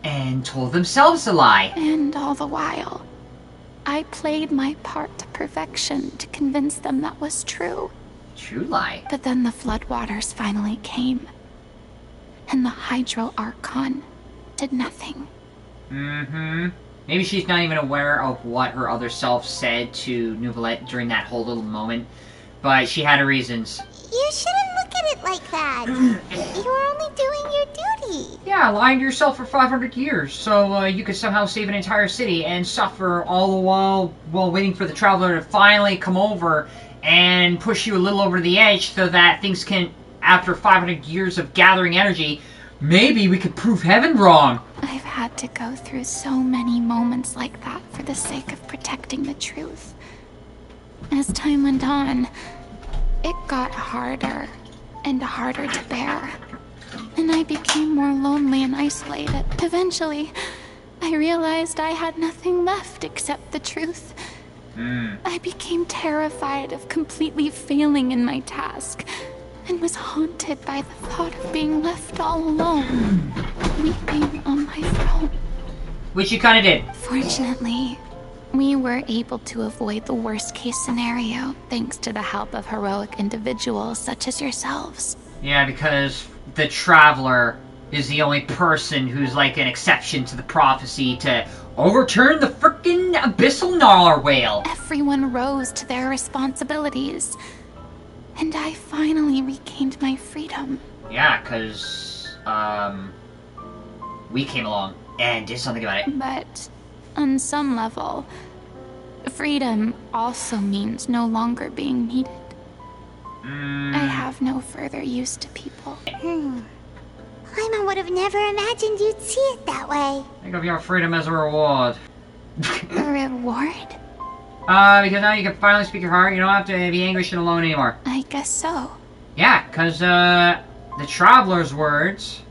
and told themselves the lie. And all the while, I played my part to perfection to convince them that was true. True lie. But then the floodwaters finally came, and the Hydro Archon did nothing. Mm-hmm. Maybe she's not even aware of what her other self said to Nouvellette during that whole little moment, but she had her reasons. You shouldn't look at it like that. You were only doing your duty. Yeah, lying to yourself for 500 years, so you could somehow save an entire city and suffer all the while waiting for the Traveler to finally come over and push you a little over the edge so that things can, after 500 years of gathering energy, maybe we could prove heaven wrong. I've had to go through so many moments like that for the sake of protecting the truth. As time went on, it got harder and harder to bear. And I became more lonely and isolated. Eventually, I realized I had nothing left except the truth. I became terrified of completely failing in my task, and was haunted by the thought of being left all alone, weeping on my throne. Which you kinda did. Fortunately, we were able to avoid the worst-case scenario thanks to the help of heroic individuals such as yourselves. Yeah, because the Traveler is the only person who's like an exception to the prophecy to overturn the frickin' abyssal narwhale. Everyone rose to their responsibilities, and I finally regained my freedom. Yeah, because, we came along and did something about it. But on some level, freedom also means no longer being needed. I have no further use to people. Paimon would have never imagined you'd see it that way. Think of your freedom as a reward. A reward? Because now you can finally speak your heart, you don't have to be anguished and alone anymore. I guess so. Yeah, because, the Traveler's words,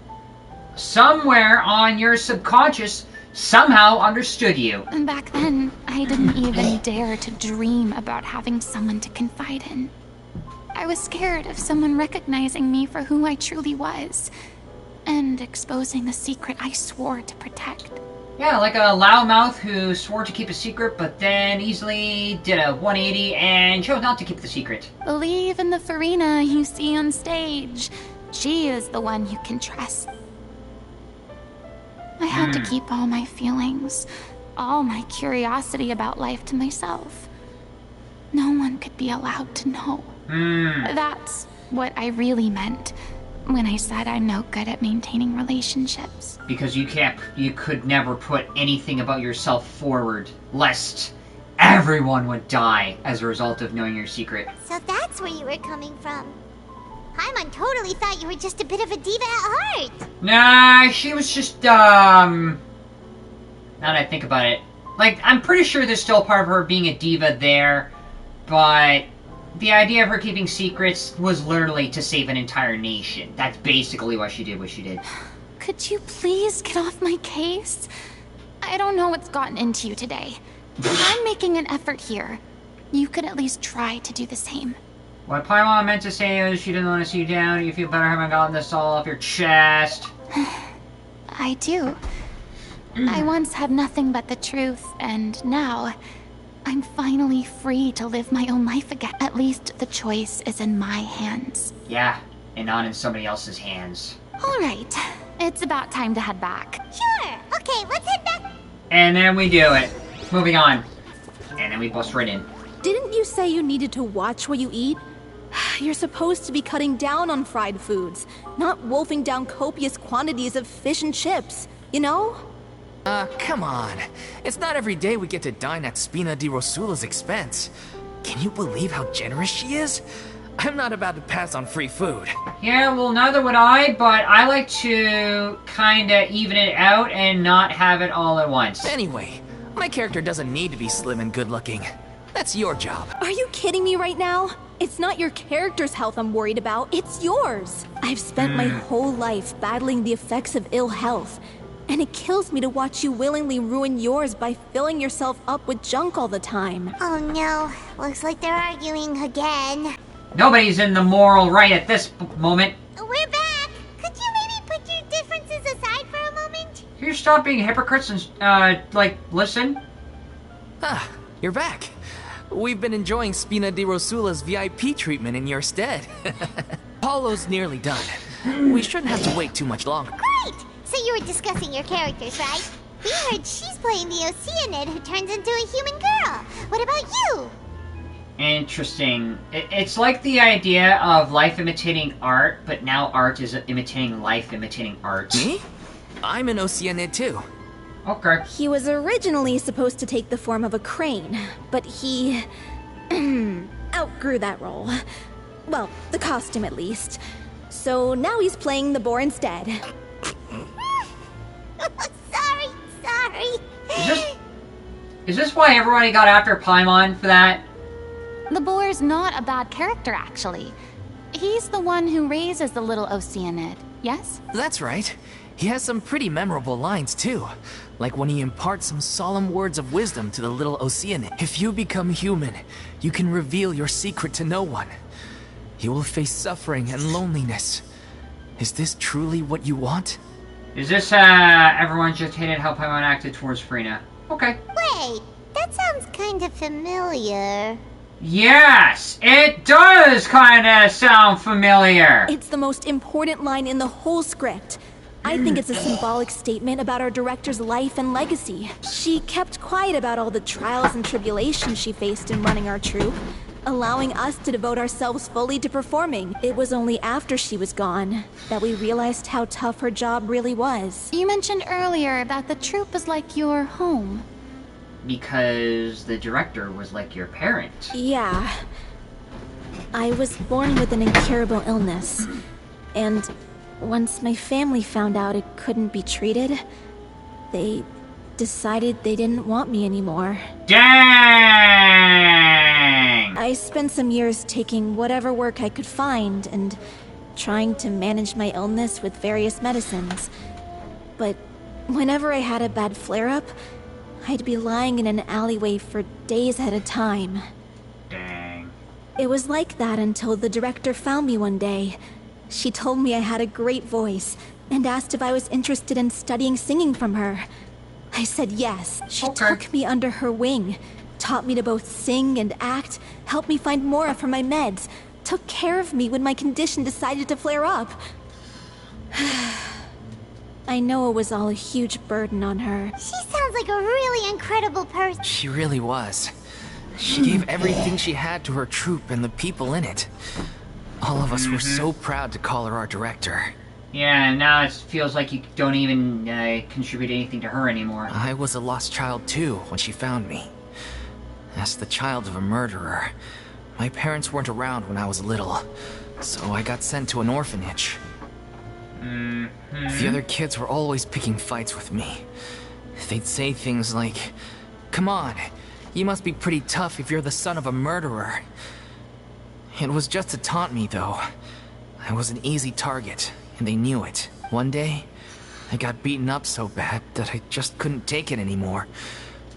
somewhere on your subconscious, somehow understood you. And back then, I didn't even dare to dream about having someone to confide in. I was scared of someone recognizing me for who I truly was, and exposing the secret I swore to protect. Yeah, like a loudmouth who swore to keep a secret, but then easily did a 180 and chose not to keep the secret. Believe in the Furina you see on stage. She is the one you can trust. I had to keep all my feelings, all my curiosity about life to myself. No one could be allowed to know. That's what I really meant when I said I'm no good at maintaining relationships. Because you could never put anything about yourself forward, lest everyone would die as a result of knowing your secret. So that's where you were coming from. Paimon totally thought you were just a bit of a diva at heart. Nah, she was just, now that I think about it, like, I'm pretty sure there's still part of her being a diva there, but the idea of her keeping secrets was literally to save an entire nation. That's basically why she did what she did. Could you please get off my case? I don't know what's gotten into you today. I'm making an effort here. You could at least try to do the same. What Paimon meant to say is she didn't want to see you down. You feel better having gotten this all off your chest. I do. I once had nothing but the truth, and now I'm finally free to live my own life again. At least the choice is in my hands. Yeah, and not in somebody else's hands. All right, it's about time to head back. Sure. Okay, let's head back. And then we do it. Moving on. And then we bust right in. Didn't you say you needed to watch what you eat? You're supposed to be cutting down on fried foods, not wolfing down copious quantities of fish and chips, you know? Come on. It's not every day we get to dine at Spina di Rosula's expense. Can you believe how generous she is? I'm not about to pass on free food. Yeah, well, neither would I, but I like to kinda even it out and not have it all at once. Anyway, my character doesn't need to be slim and good looking. That's your job. Are you kidding me right now? It's not your character's health I'm worried about, it's yours. I've spent my whole life battling the effects of ill health, and it kills me to watch you willingly ruin yours by filling yourself up with junk all the time. Oh no, looks like they're arguing again. Nobody's in the moral right at this moment. We're back. Could you maybe put your differences aside for a moment? Can you stop being hypocrites and, listen? Ah, you're back. We've been enjoying Spina di Rosula's VIP treatment in your stead. Paulo's nearly done. We shouldn't have to wait too much longer. Great! So you were discussing your characters, right? We heard she's playing the Oceanid who turns into a human girl. What about you? Interesting. It's like the idea of life imitating art, but now art is imitating life imitating art. Me? I'm an Oceanid too. Okay. He was originally supposed to take the form of a crane, but he outgrew that role. Well, the costume at least. So now he's playing the boar instead. Sorry. Is this why everybody got after Paimon for that? The boar's not a bad character, actually. He's the one who raises the little Oceanid, yes? That's right. He has some pretty memorable lines too. Like when he imparts some solemn words of wisdom to the little Oceanid. If you become human, you can reveal your secret to no one. You will face suffering and loneliness. Is this truly what you want? Is this, everyone just hated how Paimon acted towards Furina? Okay. Wait, that sounds kind of familiar. Yes, it does kinda sound familiar. It's the most important line in the whole script. I think it's a symbolic statement about our director's life and legacy. She kept quiet about all the trials and tribulations she faced in running our troupe, allowing us to devote ourselves fully to performing. It was only after she was gone that we realized how tough her job really was. You mentioned earlier that the troupe is like your home. Because the director was like your parent. Yeah. I was born with an incurable illness, and once my family found out it couldn't be treated, they decided they didn't want me anymore. Dang! I spent some years taking whatever work I could find and trying to manage my illness with various medicines. But whenever I had a bad flare-up, I'd be lying in an alleyway for days at a time. Dang. It was like that until the director found me one day. She told me I had a great voice and asked if I was interested in studying singing from her. I said yes. She took me under her wing, taught me to both sing and act, helped me find Mora for my meds, took care of me when my condition decided to flare up. I know it was all a huge burden on her. She sounds like a really incredible person. She really was. She gave everything she had to her troupe and the people in it. All of us were so proud to call her our director. Yeah, now it feels like you don't even contribute anything to her anymore. I was a lost child too when she found me. As the child of a murderer, my parents weren't around when I was little, so I got sent to an orphanage. The other kids were always picking fights with me. They'd say things like, "Come on, you must be pretty tough if you're the son of a murderer." It was just to taunt me, though. I was an easy target, and they knew it. One day, I got beaten up so bad that I just couldn't take it anymore,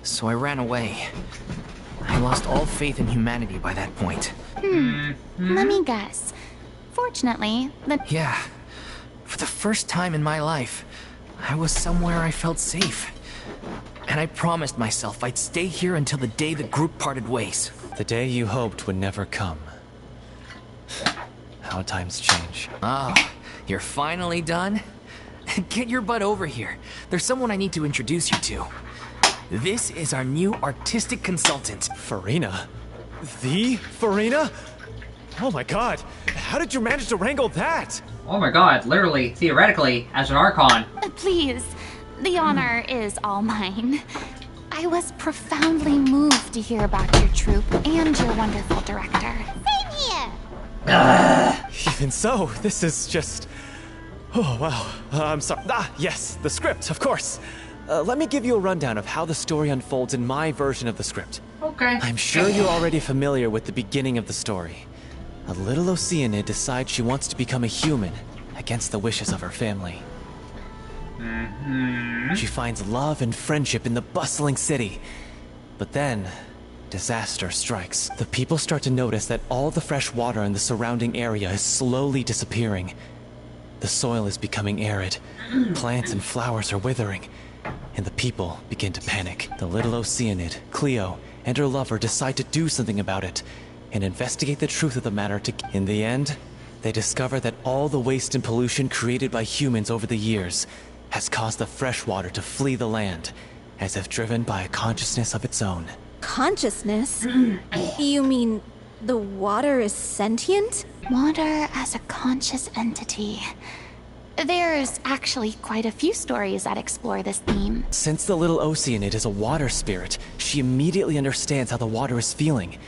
so I ran away. I lost all faith in humanity by that point. Let me guess. Fortunately, Yeah. For the first time in my life, I was somewhere I felt safe. And I promised myself I'd stay here until the day the group parted ways. The day you hoped would never come. How times change. Oh, you're finally done? Get your butt over here. There's someone I need to introduce you to. This is our new artistic consultant. Furina? The Furina? Oh my god, how did you manage to wrangle that? Oh my god, literally, theoretically, as an Archon. please, the honor is all mine. I was profoundly moved to hear about your troupe and your wonderful director. Same here. Even so, this is just... Oh, wow. I'm sorry. Yes, the script, of course. Let me give you a rundown of how the story unfolds in my version of the script. Okay. I'm sure you're already familiar with the beginning of the story. A little Oceanid decides she wants to become a human, against the wishes of her family. She finds love and friendship in the bustling city. But then, disaster strikes. The people start to notice that all the fresh water in the surrounding area is slowly disappearing. The soil is becoming arid, plants and flowers are withering, and the people begin to panic. The little Oceanid, Cleo, and her lover decide to do something about it and investigate the truth of the matter. In the end, they discover that all the waste and pollution created by humans over the years has caused the fresh water to flee the land, as if driven by a consciousness of its own. Consciousness? You mean the water is sentient? Water as a conscious entity. There's actually quite a few stories that explore this theme. Since the little Oceanid is a water spirit, she immediately understands how the water is feeling.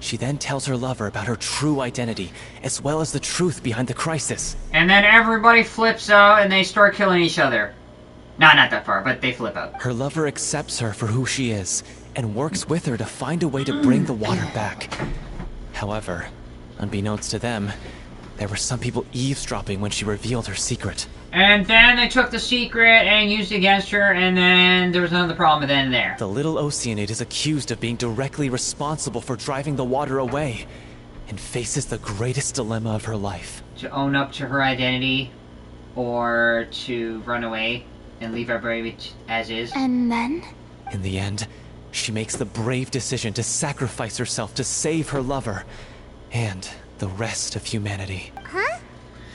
She then tells her lover about her true identity, as well as the truth behind the crisis. And then everybody flips out and they start killing each other. No, not that far, but they flip out. Her lover accepts her for who she is, and works with her to find a way to bring the water back. However, unbeknownst to them, there were some people eavesdropping when she revealed her secret. And then they took the secret and used it against her, and then there was another problem then there. The little Oceanid is accused of being directly responsible for driving the water away, and faces the greatest dilemma of her life. To own up to her identity, or to run away and leave everybody as is. And then? In the end, she makes the brave decision to sacrifice herself to save her lover, and the rest of humanity. Huh?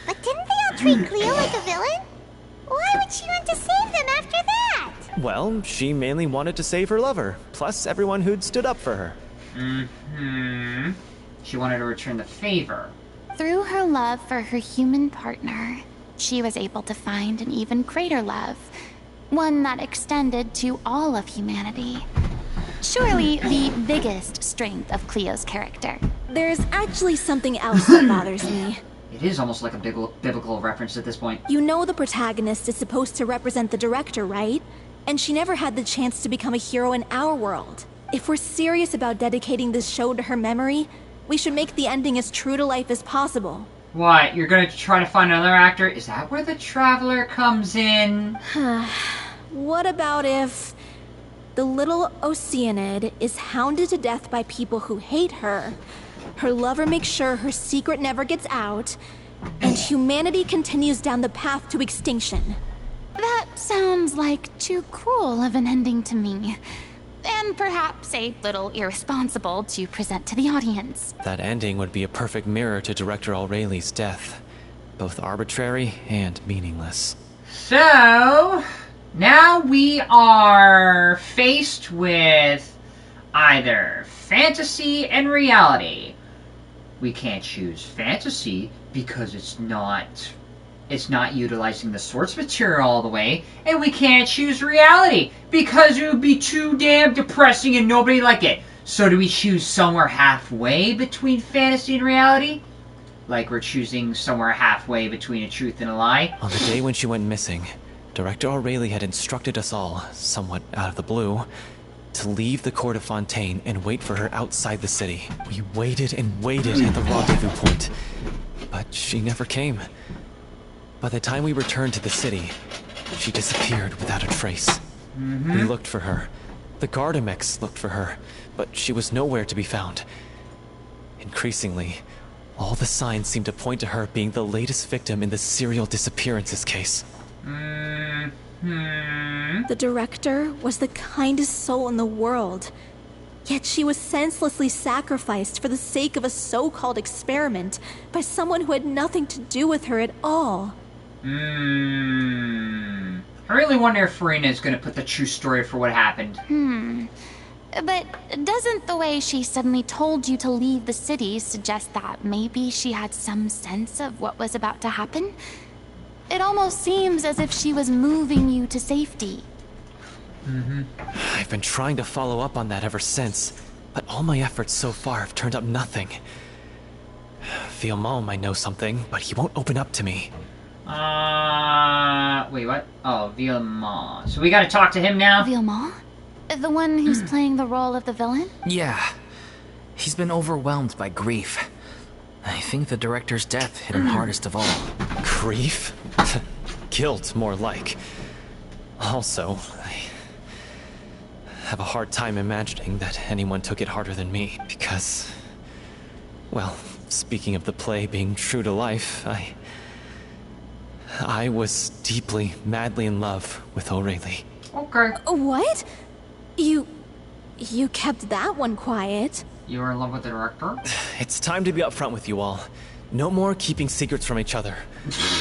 But didn't they all treat Cleo like a villain? Why would she want to save them after that? Well, she mainly wanted to save her lover, plus everyone who'd stood up for her. She wanted to return the favor. Through her love for her human partner, she was able to find an even greater love. One that extended to all of humanity. Surely the biggest strength of Cleo's character. There's actually something else that bothers me. It is almost like a biblical reference at this point. You know the protagonist is supposed to represent the director, right? And she never had the chance to become a hero in our world. If we're serious about dedicating this show to her memory, we should make the ending as true to life as possible. What, you're gonna try to find another actor? Is that where the Traveler comes in? What about if the little Oceanid is hounded to death by people who hate her, her lover makes sure her secret never gets out, and humanity continues down the path to extinction? That sounds like too cruel of an ending to me. And perhaps a little irresponsible to present to the audience. That ending would be a perfect mirror to Director Aureli's death. Both arbitrary and meaningless. So, now we are faced with either fantasy and reality. We can't choose fantasy because it's not utilizing the source material all the way, and we can't choose reality because it would be too damn depressing and nobody like it. So do we choose somewhere halfway between fantasy and reality? Like we're choosing somewhere halfway between a truth and a lie? On the day when she went missing, Director Aureli had instructed us all, somewhat out of the blue, to leave the court of Fontaine and wait for her outside the city. We waited and waited at the rendezvous point, but she never came. By the time we returned to the city, she disappeared without a trace. We looked for her. The Garnetzx looked for her, but she was nowhere to be found. Increasingly, all the signs seemed to point to her being the latest victim in the serial disappearances case. The director was the kindest soul in the world, yet she was senselessly sacrificed for the sake of a so-called experiment by someone who had nothing to do with her at all. I really wonder if Furina is going to put the true story for what happened. But doesn't the way she suddenly told you to leave the city suggest that maybe she had some sense of what was about to happen? It almost seems as if she was moving you to safety. I've been trying to follow up on that ever since, but all my efforts so far have turned up nothing. Villemont might know something, but he won't open up to me. Wait, what? Oh, Villemont. So we gotta talk to him now? Villemont? The one who's playing the role of the villain? Yeah. He's been overwhelmed by grief. I think the director's death hit him hardest of all. Grief? Guilt, more like. Also, have a hard time imagining that anyone took it harder than me, because... Well, speaking of the play being true to life, I was deeply, madly in love with O'Reilly. Okay. What? You kept that one quiet. You were in love with the director? It's time to be upfront with you all. No more keeping secrets from each other.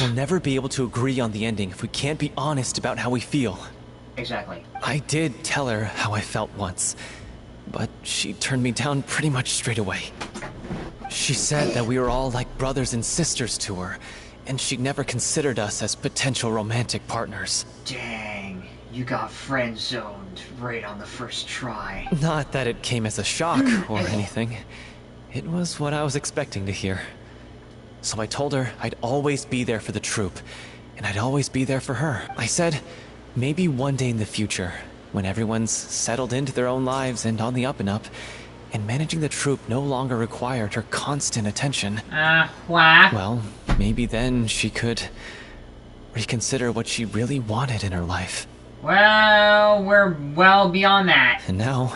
We'll never be able to agree on the ending if we can't be honest about how we feel. Exactly. I did tell her how I felt once, but she turned me down pretty much straight away. She said that we were all like brothers and sisters to her, and she'd never considered us as potential romantic partners. Dang, you got friend-zoned right on the first try. Not that it came as a shock or anything. It was what I was expecting to hear. So I told her I'd always be there for the troupe, and I'd always be there for her. I said, maybe one day in the future, when everyone's settled into their own lives and on the up and up, and managing the troupe no longer required her constant attention. What? Well, maybe then she could reconsider what she really wanted in her life. Well, we're well beyond that. And now,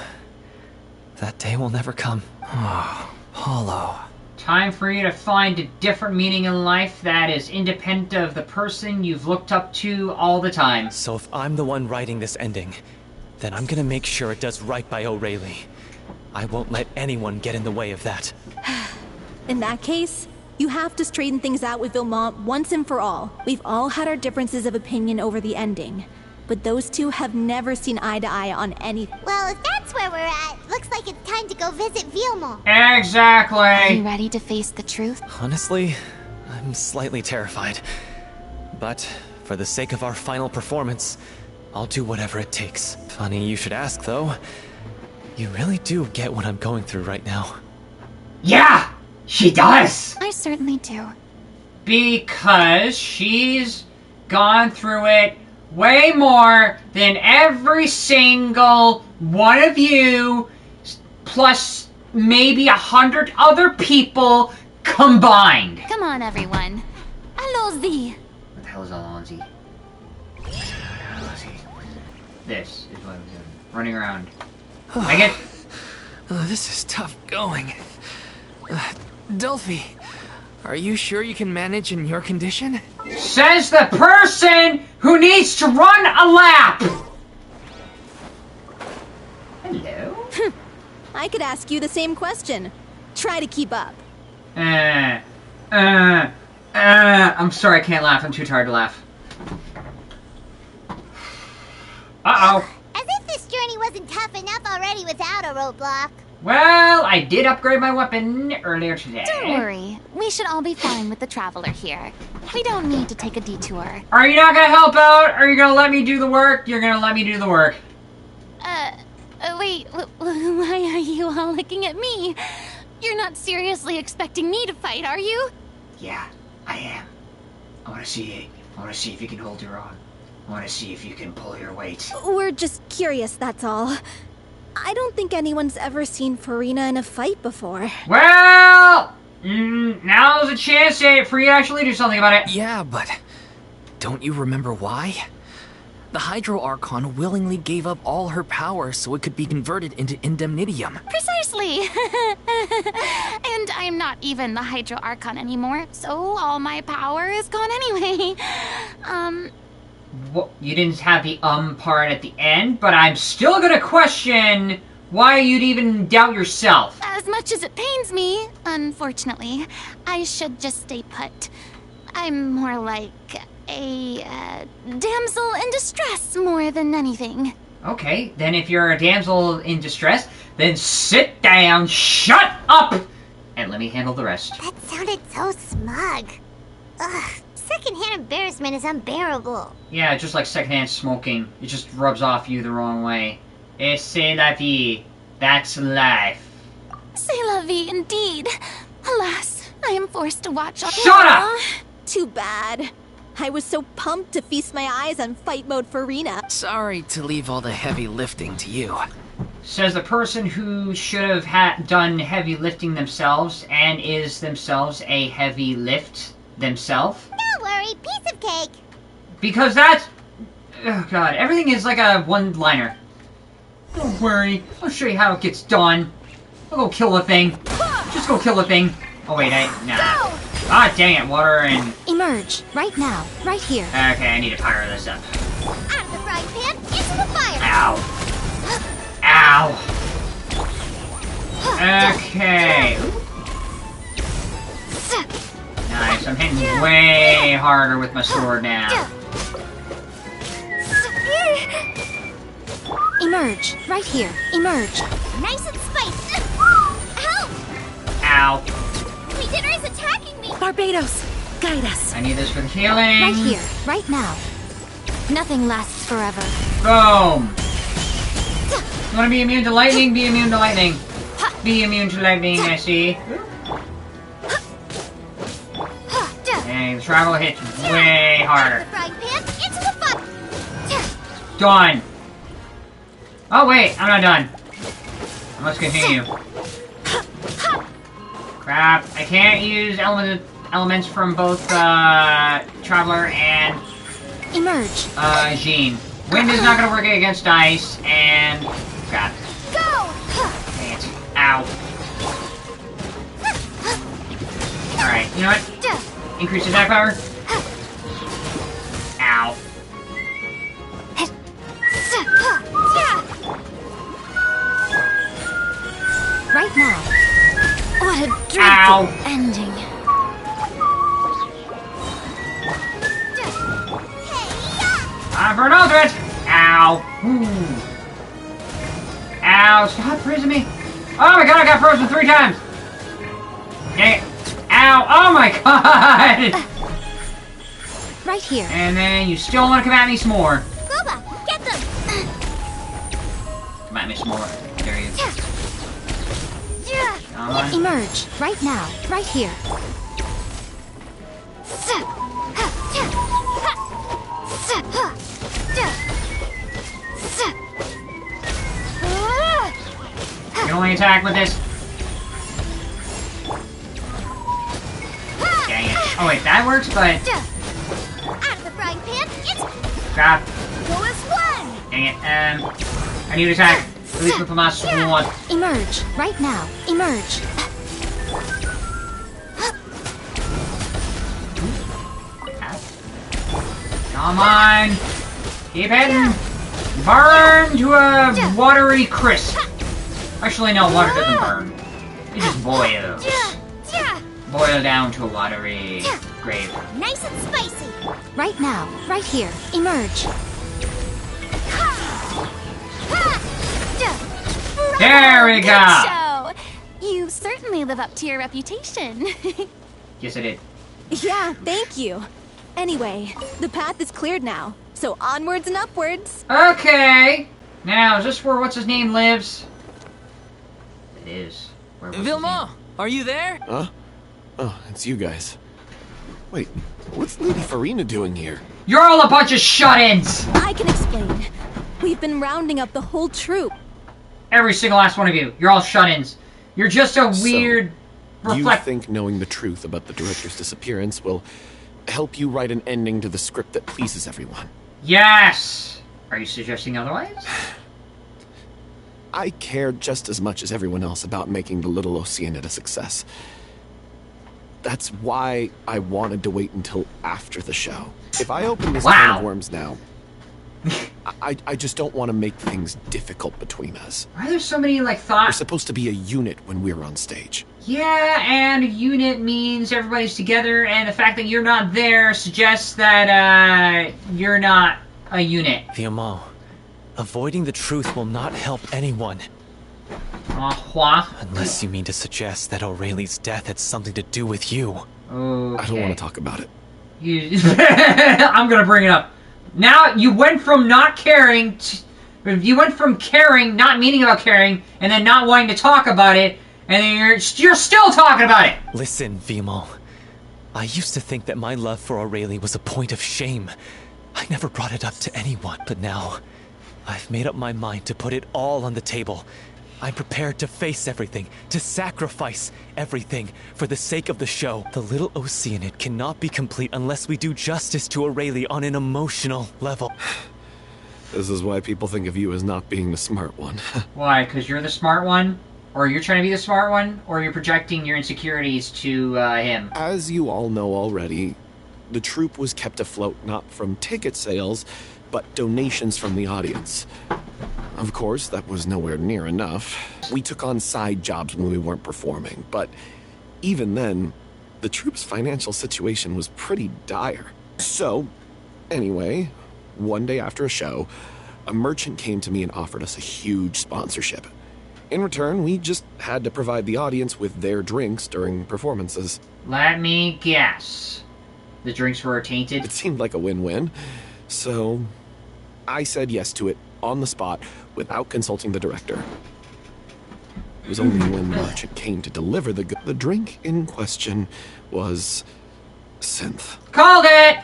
that day will never come. Oh, Hollow. Time for you to find a different meaning in life that is independent of the person you've looked up to all the time. So if I'm the one writing this ending, then I'm gonna make sure it does right by O'Reilly. I won't let anyone get in the way of that. In that case, you have to straighten things out with Vilmont once and for all. We've all had our differences of opinion over the ending, but those two have never seen eye to eye on anything. Well, if that's where we're at, looks like it's time to go visit Vilmont. Are Exactly. you ready to face the truth? Honestly, I'm slightly terrified. But for the sake of our final performance, I'll do whatever it takes. Funny you should ask, though. You really do get what I'm going through right now. Yeah, she does. I certainly do. Because she's gone through it way more than every single one of you, plus maybe 100 other people combined. Come on, everyone. Allons-y. What the hell is Alonzi? This is what I'm doing. Running around. I get... This is tough going. Delphi, are you sure you can manage in your condition? Says the person who needs to run a lap! Hello? I could ask you the same question. Try to keep up. I'm sorry, I can't laugh. I'm too tired to laugh. Uh-oh. As if this journey wasn't tough enough already without a roadblock. Well, I did upgrade my weapon earlier today. Don't worry. We should all be fine with the Traveler here. We don't need to take a detour. Are you not gonna help out? Are you gonna let me do the work? You're gonna let me do the work. Wait, why are you all looking at me? You're not seriously expecting me to fight, are you? Yeah, I am. I wanna see if you can hold your own. I wanna see if you can pull your weight. We're just curious, that's all. I don't think anyone's ever seen Furina in a fight before. Well, now's a chance for you to actually do something about it. Yeah, but don't you remember why? The Hydro Archon willingly gave up all her power so it could be converted into Indemnitium. Precisely! And I'm not even the Hydro Archon anymore, so all my power is gone anyway. Well, you didn't have the part at the end, but I'm still gonna question why you'd even doubt yourself. As much as it pains me, unfortunately, I should just stay put. I'm more like a damsel in distress more than anything. Okay, then if you're a damsel in distress, then sit down, shut up, and let me handle the rest. That sounded so smug. Ugh, secondhand embarrassment is unbearable. Yeah, just like secondhand smoking. It just rubs off you the wrong way. Et c'est la vie. That's life. C'est la vie indeed. Alas, I am forced to watch all— Shut up! Too bad. I was so pumped to feast my eyes on fight mode Furina. Sorry to leave all the heavy lifting to you. Says the person who should have done heavy lifting themselves and is themselves a heavy lift themselves. Don't worry, piece of cake. Because that's... Oh god, everything is like a one-liner. Don't worry. I'll show you how it gets done. I'll go kill the thing. Just go kill the thing. Oh wait, nah. Ah, dang it, water and... Emerge, right now, right here. Okay, I need to power this up. Out of the frying pan, into the fire! Ow. Ow. Okay. Nice, I'm hitting way harder with my sword now. Emerge, right here, emerge. Nice and spicy! Help! Ow. My dinner is attacking me! Barbados, guide us. I need this for the healing. Right here, right now. Nothing lasts forever. Boom. You wanna be immune to lightning? Be immune to lightning. Be immune to lightning, I see. And the travel hits way harder. Frying pan, into the fire! Done. Oh wait, I'm not done. I must continue. Crap, I can't use elements from both Traveler and Emerge. Jean. Wind is not gonna work against ice, and crap. Go! Dang it. Ow. Alright, you know what? Increase attack power. Ow. Right now. What a dreadful Ow. ending. Time for an ultimate! Ow. Ooh. Ow, stop freezing me. Oh my god, I got frozen 3 times! Dang it. Ow, oh my god! Right here. And then you still want to come at me some more. Boba, get them! Come at me some more. There you go. Come on. Emerge, right now, right here. You can only attack with this. Dang it. Oh wait, that works, but... Out of the frying pan, it's Crap. go as one! Dang it. I need to attack. At least with my sword. Emerge, right now, emerge. Come on. Keep hitting. Burn to a watery crisp. Actually, no, water doesn't burn. It just boils. Boil down to a watery grave. Nice and spicy! Right now, right here, emerge. There we go. Good show. You certainly live up to your reputation. Yes, I did. Yeah, thank you. Anyway, the path is cleared now, so onwards and upwards. Okay. Now, is this where what's-his-name lives? It is. Where was his Vilma, name? are you there? Huh? Oh, it's you guys. Wait, what's Lady Farina doing here? You're all a bunch of shut-ins! I can explain. We've been rounding up the whole troop. Every single last one of you. You're all shut-ins. You're just a So, weird... You think knowing the truth about the director's disappearance will help you write an ending to the script that pleases everyone? Yes! Are you suggesting otherwise? I care just as much as everyone else about making the Little Oceanid a success. That's why I wanted to wait until after the show. If I open this can of worms now, I just don't want to make things difficult between us. Why are there so many, like, We're thoughts? supposed to be a unit when we're on stage. Yeah, and a unit means everybody's together, and the fact that you're not there suggests that, you're not a unit. Vilma, avoiding the truth will not help anyone. What? Unless you mean to suggest that Aurelie's death had something to do with you. Okay. I don't want to talk about it. I'm gonna bring it up. Now, you went from not caring to... You went from caring, not meaning about caring, and then not wanting to talk about it, and then you're still talking about it! Listen, Vimo. I used to think that my love for Aurelie was a point of shame. I never brought it up to anyone, but now I've made up my mind to put it all on the table. I'm prepared to face everything, to sacrifice everything for the sake of the show. The Little Oceanid cannot be complete unless we do justice to Aurelie on an emotional level. This is why people think of you as not being the smart one. Why? Because you're the smart one? Or you're trying to be the smart one? Or you're projecting your insecurities to him? As you all know already, the troupe was kept afloat not from ticket sales, but donations from the audience. Of course, that was nowhere near enough. We took on side jobs when we weren't performing, but even then, the troupe's financial situation was pretty dire. So, anyway, one day after a show, a merchant came to me and offered us a huge sponsorship. In return, we just had to provide the audience with their drinks during performances. Let me guess. The drinks were tainted? It seemed like a win-win, so I said yes to it on the spot without consulting the director. It was only when the merchant came to deliver the drink in question was synth. Called it!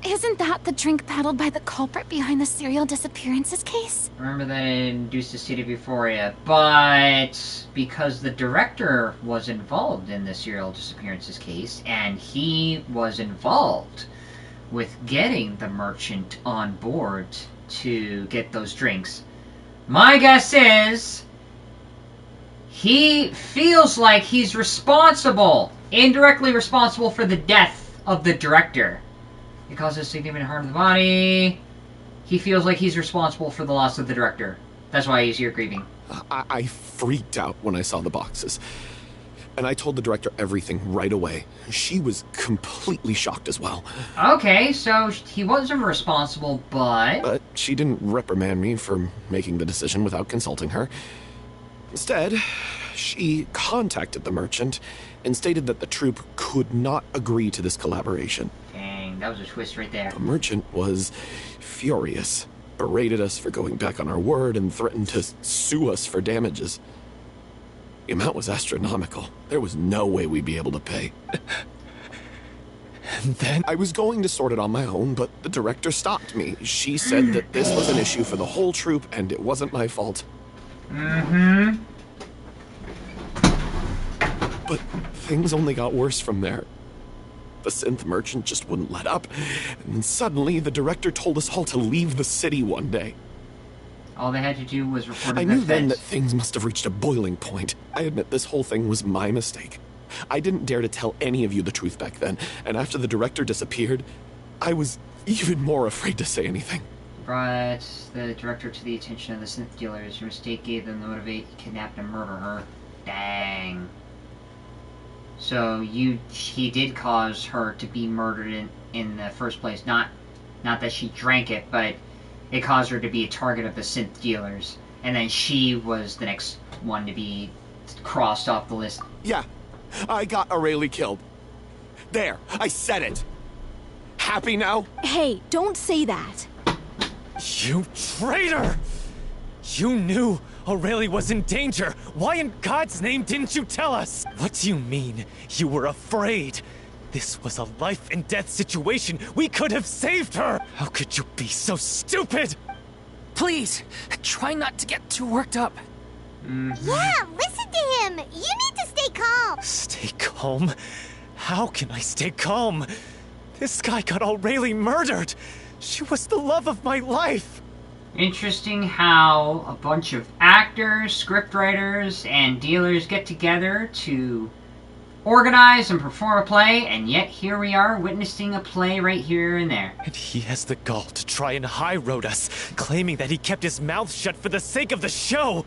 Isn't that the drink peddled by the culprit behind the serial disappearances case? Remember that it induced a state of euphoria, but because the director was involved in the serial disappearances case, and he was involved with getting the merchant on board to get those drinks, my guess is he feels like he's responsible, indirectly responsible for the death of the director. It causes significant harm to the body. He feels like he's responsible for the loss of the director. That's why he's here grieving. I freaked out when I saw the boxes. And I told the director everything right away. She was completely shocked as well. Okay, so he wasn't responsible, but... But she didn't reprimand me for making the decision without consulting her. Instead, she contacted the merchant and stated that the troupe could not agree to this collaboration. Dang, that was a twist right there. The merchant was furious, berated us for going back on our word, and threatened to sue us for damages. The amount was astronomical. There was no way we'd be able to pay. And then I was going to sort it on my own, but the director stopped me. She said that this was an issue for the whole troupe, and it wasn't my fault. Mm-hmm. But things only got worse from there. The synth merchant just wouldn't let up, and then suddenly the director told us all to leave the city one day. All they had to do was report to I the knew then feds. that things must have reached a boiling point. I admit this whole thing was my mistake. I didn't dare to tell any of you the truth back then, and after the director disappeared, I was even more afraid to say anything. Brought the director to the attention of the synth dealers. Your mistake gave them the motivate, kidnap, and murder her. Dang. So he did cause her to be murdered in the first place. Not that she drank it, but it caused her to be a target of the synth dealers. And then she was the next one to be crossed off the list. Yeah, I got Aurelie killed. There, I said it. Happy now? Hey, don't say that. You traitor! You knew Aurelie was in danger. Why in God's name didn't you tell us? What do you mean, you were afraid? This was a life and death situation. We could have saved her. How could you be so stupid? Please, try not to get too worked up. Yeah, listen to him. You need to stay calm. Stay calm? How can I stay calm? This guy got Aurelie murdered. She was the love of my life. Interesting how a bunch of actors, scriptwriters, and dealers get together to organize and perform a play, and yet here we are witnessing a play right here and there. And he has the gall to try and high-road us, claiming that he kept his mouth shut for the sake of the show.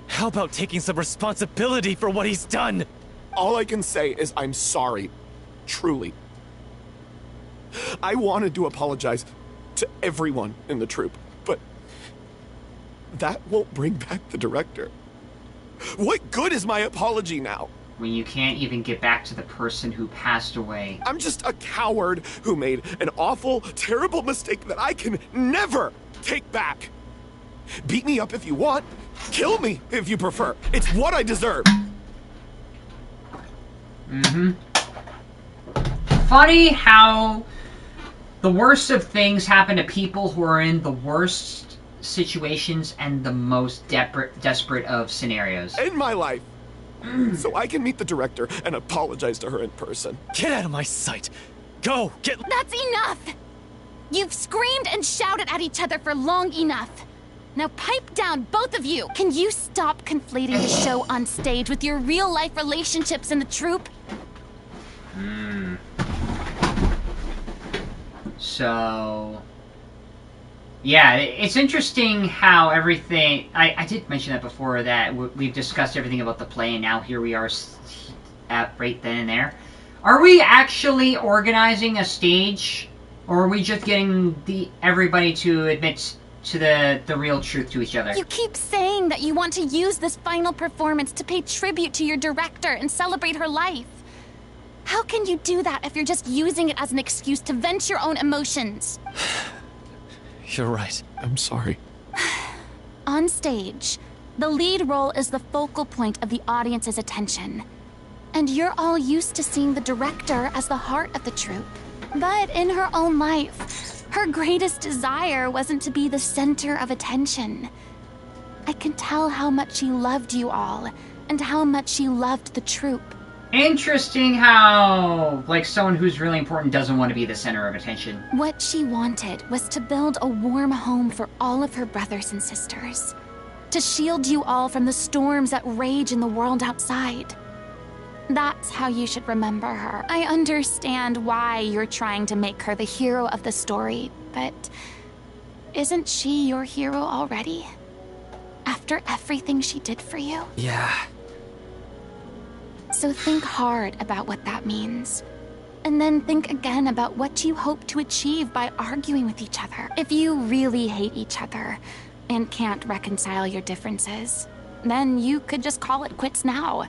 How about taking some responsibility for what he's done? All I can say is I'm sorry. Truly. I wanted to apologize to everyone in the troupe, but that won't bring back the director. What good is my apology now? When you can't even get back to the person who passed away. I'm just a coward who made an awful, terrible mistake that I can never take back. Beat me up if you want. Kill me if you prefer. It's what I deserve. Funny how the worst of things happen to people who are in the worst situations and the most desperate of scenarios. In my life. So I can meet the director and apologize to her in person. Get out of my sight. Go, get... That's enough! You've screamed and shouted at each other for long enough. Now pipe down, both of you! Can you stop conflating the show on stage with your real-life relationships in the troupe? So... yeah, it's interesting how everything... I did mention that before, that we've discussed everything about the play, and now here we are at right then and there. Are we actually organizing a stage, or are we just getting everybody to admit to the real truth to each other? You keep saying that you want to use this final performance to pay tribute to your director and celebrate her life. How can you do that if you're just using it as an excuse to vent your own emotions? You're right. I'm sorry. On stage, the lead role is the focal point of the audience's attention. And you're all used to seeing the director as the heart of the troupe. But in her own life, her greatest desire wasn't to be the center of attention. I can tell how much she loved you all, and how much she loved the troupe. Interesting how, like, someone who's really important doesn't want to be the center of attention. What she wanted was to build a warm home for all of her brothers and sisters. To shield you all from the storms that rage in the world outside. That's how you should remember her. I understand why you're trying to make her the hero of the story, but isn't she your hero already? After everything she did for you? Yeah. So think hard about what that means. And then think again about what you hope to achieve by arguing with each other. If you really hate each other and can't reconcile your differences, then you could just call it quits now.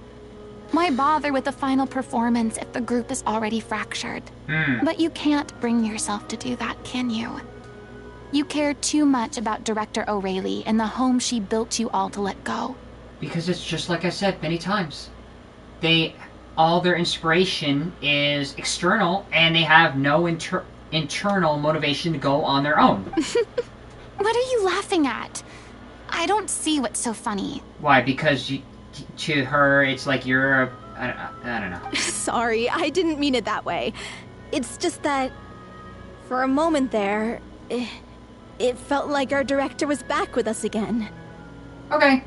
Why bother with the final performance if the group is already fractured? But you can't bring yourself to do that, can you? You care too much about Director O'Reilly and the home she built you all to let go. Because it's just like I said many times. All their inspiration is external, and they have no internal motivation to go on their own. What are you laughing at? I don't see what's so funny. Why? Because to her, it's like you're a... I don't know. Sorry, I didn't mean it that way. It's just that, for a moment there, it felt like our director was back with us again. Okay.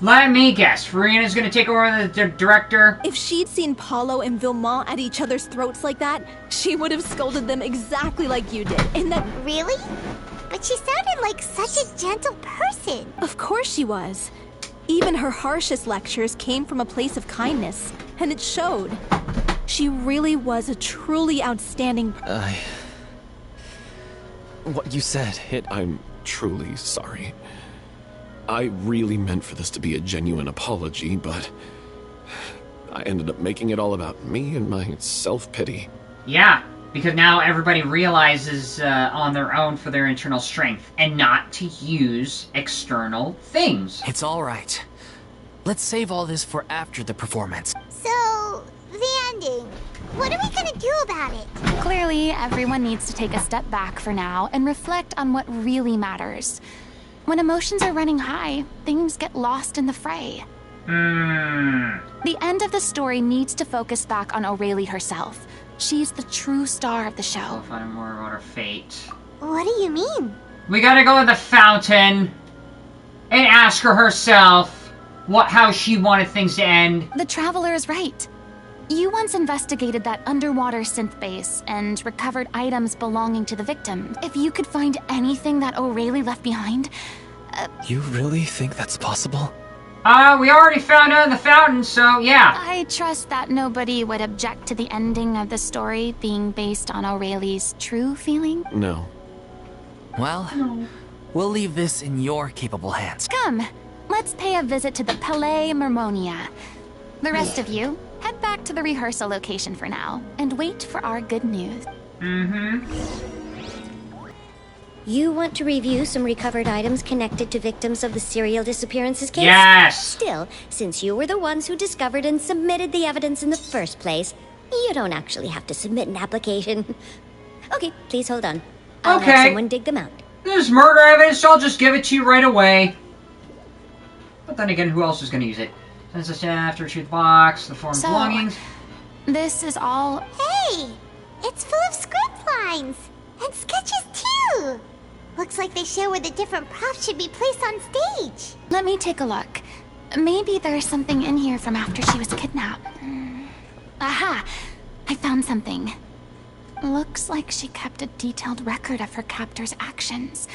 Let me guess. Furina's gonna take over the director? If she'd seen Paulo and Vilmont at each other's throats like that, she would have scolded them exactly like you did. And that... Really? But she sounded like such a gentle person. Of course she was. Even her harshest lectures came from a place of kindness, and it showed. She really was a truly outstanding... What you said, I'm truly sorry. I really meant for this to be a genuine apology, but I ended up making it all about me and my self-pity. Yeah, because now everybody realizes on their own for their internal strength, and not to use external things. It's alright. Let's save all this for after the performance. So, the ending. What are we gonna do about it? Clearly, everyone needs to take a step back for now and reflect on what really matters. When emotions are running high, things get lost in the fray. The end of the story needs to focus back on O'Reilly herself. She's the true star of the show. I'll find out more about her fate. What do you mean? We gotta go to the fountain and ask her herself how she wanted things to end. The Traveler is right. You once investigated that underwater synth base and recovered items belonging to the victim. If you could find anything that O'Reilly left behind... You really think that's possible? We already found out in the fountain, so yeah. I trust that nobody would object to the ending of the story being based on O'Reilly's true feeling? No. Well, we'll leave this in your capable hands. Come, let's pay a visit to the Palais Mermonia. The rest of you, head back to the rehearsal location for now, and wait for our good news. You want to review some recovered items connected to victims of the serial disappearances case? Yes! Still, since you were the ones who discovered and submitted the evidence in the first place, you don't actually have to submit an application. Okay, please hold on. I'll have someone dig them out. There's murder evidence, so I'll just give it to you right away. But then again, who else is going to use it? Since the staff to retrieve the box, the form of belongings. This is all... Hey! It's full of script lines! And sketches too! Looks like they show where the different props should be placed on stage. Let me take a look. Maybe there's something in here from after she was kidnapped. Aha! I found something. Looks like she kept a detailed record of her captor's actions.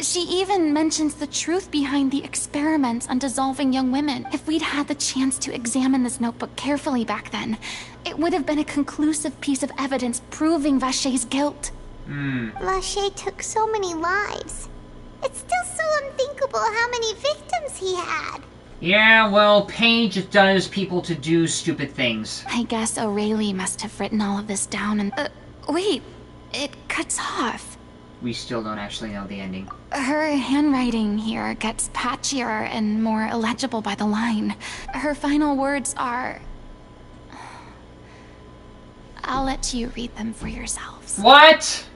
She even mentions the truth behind the experiments on dissolving young women. If we'd had the chance to examine this notebook carefully back then, it would have been a conclusive piece of evidence proving Vacher's guilt. Vacher took so many lives. It's still so unthinkable how many victims he had. Yeah, well, pain just does people to do stupid things. I guess O'Reilly must have written all of this down and... wait, it cuts off. We still don't actually know the ending. Her handwriting here gets patchier and more illegible by the line. Her final words are... I'll let you read them for yourselves. What?!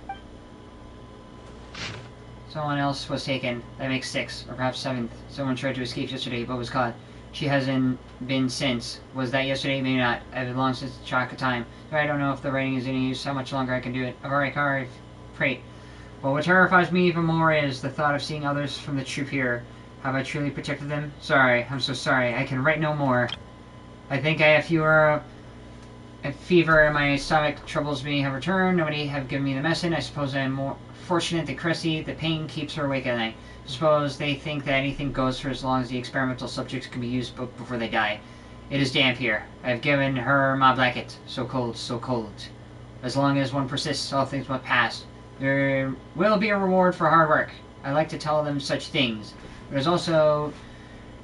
Someone else was taken. That makes 6, or perhaps 7th. Someone tried to escape yesterday, but was caught. She hasn't been since. Was that yesterday? Maybe not. I've long since track of time. So I don't know if the writing is any use, how much longer I can do it. I've already carved freight. But what terrifies me even more is the thought of seeing others from the troop here. Have I truly protected them? Sorry, I'm so sorry. I can write no more. I think I have a fever and my stomach troubles me have returned. Nobody have given me the medicine. I suppose I am more fortunate than Cressy. The pain keeps her awake at night. I suppose they think that anything goes for as long as the experimental subjects can be used before they die. It is damp here. I have given her my blanket. So cold, so cold. As long as one persists, all things must pass. There will be a reward for hard work. I like to tell them such things. But there's also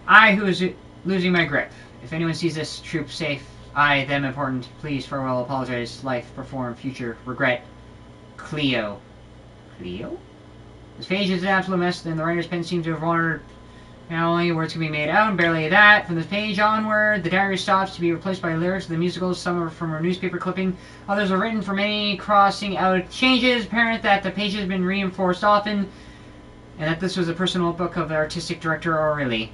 I who is losing my grip. If anyone sees this troop safe, I, them important, please farewell, apologize, life, perform, future, regret. Cleo. Cleo? This page is an absolute mess, and the writer's pen seems to have wandered. Not only words can be made out, and barely that. From this page onward, the diary stops to be replaced by lyrics of the musicals. Some are from a newspaper clipping. Others are written from many crossing out changes. Apparent that the page has been reinforced often, and that this was a personal book of the artistic director O'Reilly.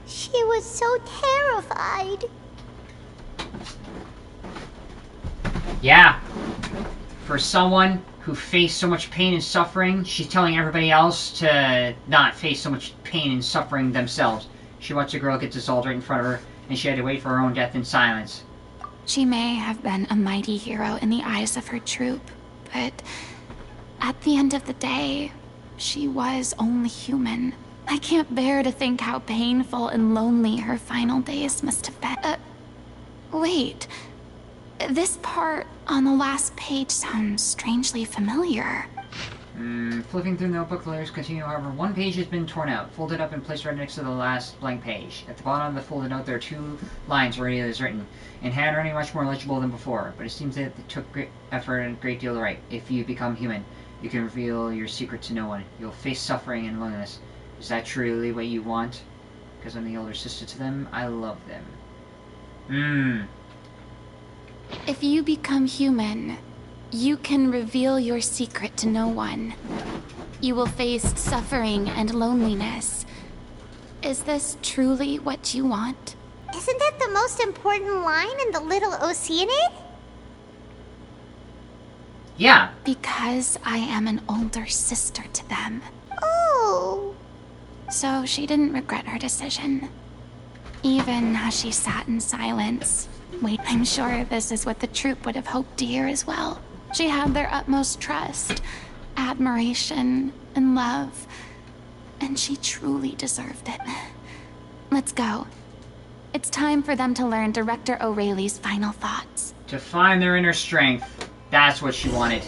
She was so terrified. Yeah. For someone who faced so much pain and suffering, she's telling everybody else to not face so much pain and suffering themselves. She watched a girl get dissolved right in front of her, and she had to wait for her own death in silence. She may have been a mighty hero in the eyes of her troop, but at the end of the day, she was only human. I can't bear to think how painful and lonely her final days must have been. Wait. This part on the last page sounds strangely familiar. Flipping through the notebook, the lyrics continue. However, one page has been torn out, folded up and placed right next to the last blank page. At the bottom of the folded note, there are 2 lines where it is written, in handwriting much more legible than before, but it seems that it took great effort and a great deal to write. If you become human, you can reveal your secret to no one. You'll face suffering and loneliness. Is that truly what you want? Because I'm the older sister to them, I love them. If you become human, you can reveal your secret to no one. You will face suffering and loneliness. Is this truly what you want? Isn't that the most important line in the Little Oceanid? Yeah. Because I am an older sister to them. Oh. So she didn't regret her decision. Even as she sat in silence. Wait, I'm sure this is what the troop would have hoped to hear as well. She had their utmost trust, admiration, and love. And she truly deserved it. Let's go. It's time for them to learn Director O'Reilly's final thoughts. To find their inner strength. That's what she wanted.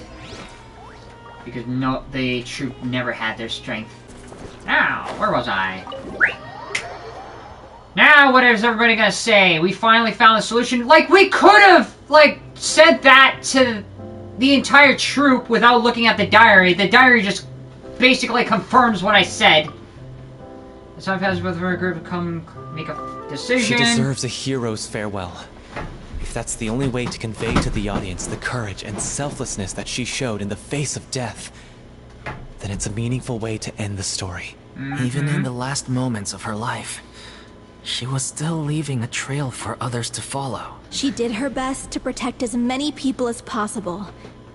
Because the troop never had their strength. Now, where was I? Now, what is everybody gonna say? We finally found the solution. Like, we could have, said that to the entire troop without looking at the diary. The diary just basically confirms what I said. The time passes with her group to come make a decision. She deserves a hero's farewell. If that's the only way to convey to the audience the courage and selflessness that she showed in the face of death, then it's a meaningful way to end the story. Even in the last moments of her life, she was still leaving a trail for others to follow. She did her best to protect as many people as possible.